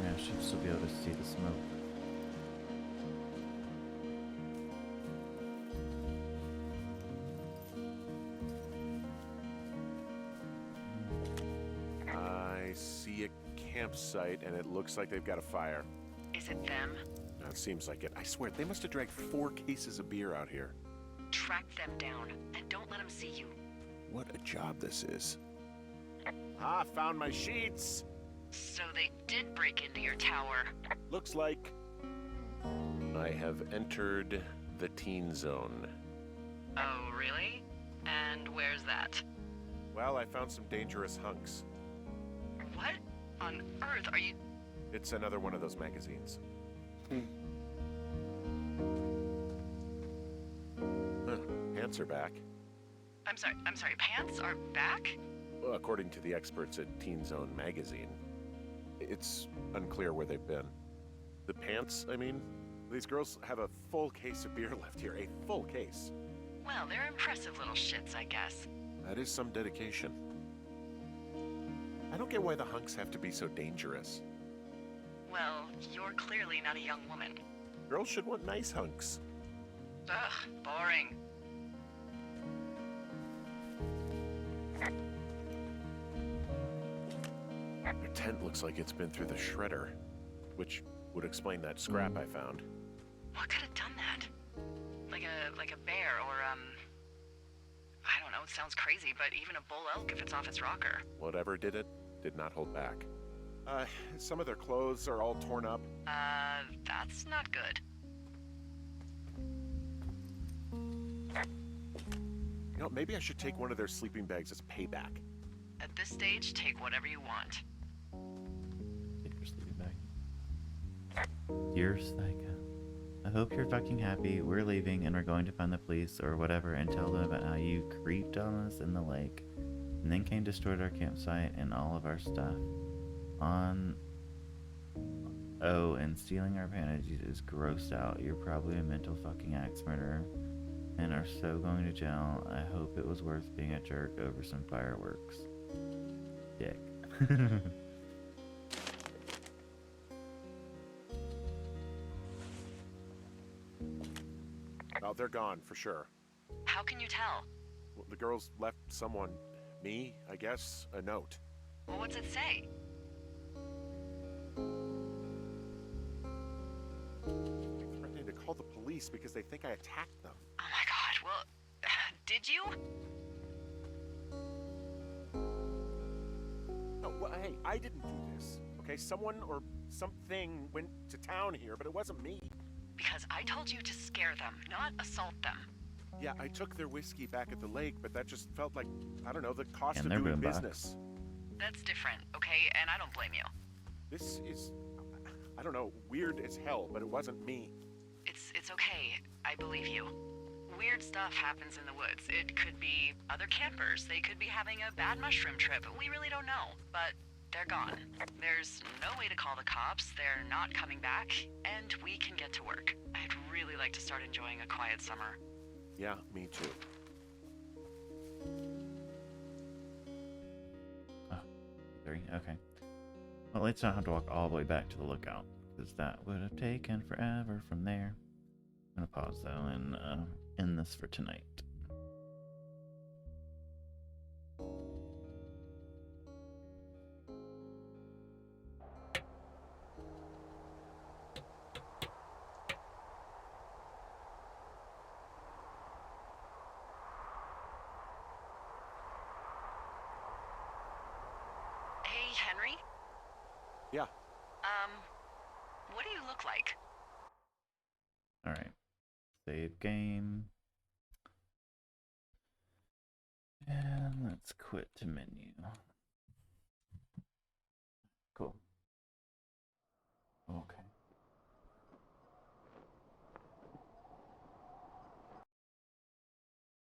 Yeah, I should still be able to see the smoke. I see a campsite, and it looks like they've got a fire. Is it them? It seems like it. I swear, they must have dragged 4 cases of beer out here. Track them down, and don't let them see you. What a job this is. Ah, found my sheets! So they did break into your tower. Looks like I have entered the teen zone. Oh, really? And where's that? Well, I found some dangerous hunks. What on earth are you... It's another one of those magazines. Huh, pants are back. I'm sorry, pants are back? Well, according to the experts at Teen Zone magazine. It's unclear where they've been. The pants, I mean? These girls have a full case of beer left here. A full case. Well, they're impressive little shits, I guess. That is some dedication. I don't get why the hunks have to be so dangerous. Well, you're clearly not a young woman. Girls should want nice hunks. Ugh, boring. Their tent looks like it's been through the shredder, which would explain that scrap I found. What could have done that? Like a bear or, I don't know, it sounds crazy, but even a bull elk if it's off its rocker. Whatever did it, did not hold back. Some of their clothes are all torn up. That's not good. You know, maybe I should take one of their sleeping bags as payback. At this stage, take whatever you want. Take your sleeping bag. Dear Stika, I hope you're fucking happy. We're leaving and we're going to find the police or whatever and tell them about how you creeped on us in the lake and then came destroyed our campsite and all of our stuff. Oh, and stealing our panties is grossed out. You're probably a mental fucking axe murderer and are so going to jail. I hope it was worth being a jerk over some fireworks. Dick. Oh, they're gone, for sure. How can you tell? Well, the girls left someone, me, I guess, a note. Well, what's it say? They're threatening to call the police because they think I attacked them. Oh my god, well, did you? No, well, hey, I didn't do this. Okay, someone or something went to town here, but it wasn't me. Because I told you to scare them, not assault them. Yeah, I took their whiskey back at the lake, but that just felt like, I don't know, the cost And of their doing boombox. business. That's different, okay? And I don't blame you. This is, I don't know, weird as hell, but it wasn't me. It's okay. I believe you. Weird stuff happens in the woods. It could be other campers. They could be having a bad mushroom trip. We really don't know. But they're gone. There's no way to call the cops. They're not coming back. And we can get to work. I'd really like to start enjoying a quiet summer. Yeah, me too. Oh, 3. Okay. Well, let's not have to walk all the way back to the lookout, because that would have taken forever from there. I'm gonna pause though and end this for tonight. Hey, Henry? Yeah. What do you look like? All right. Save game. And let's quit to menu.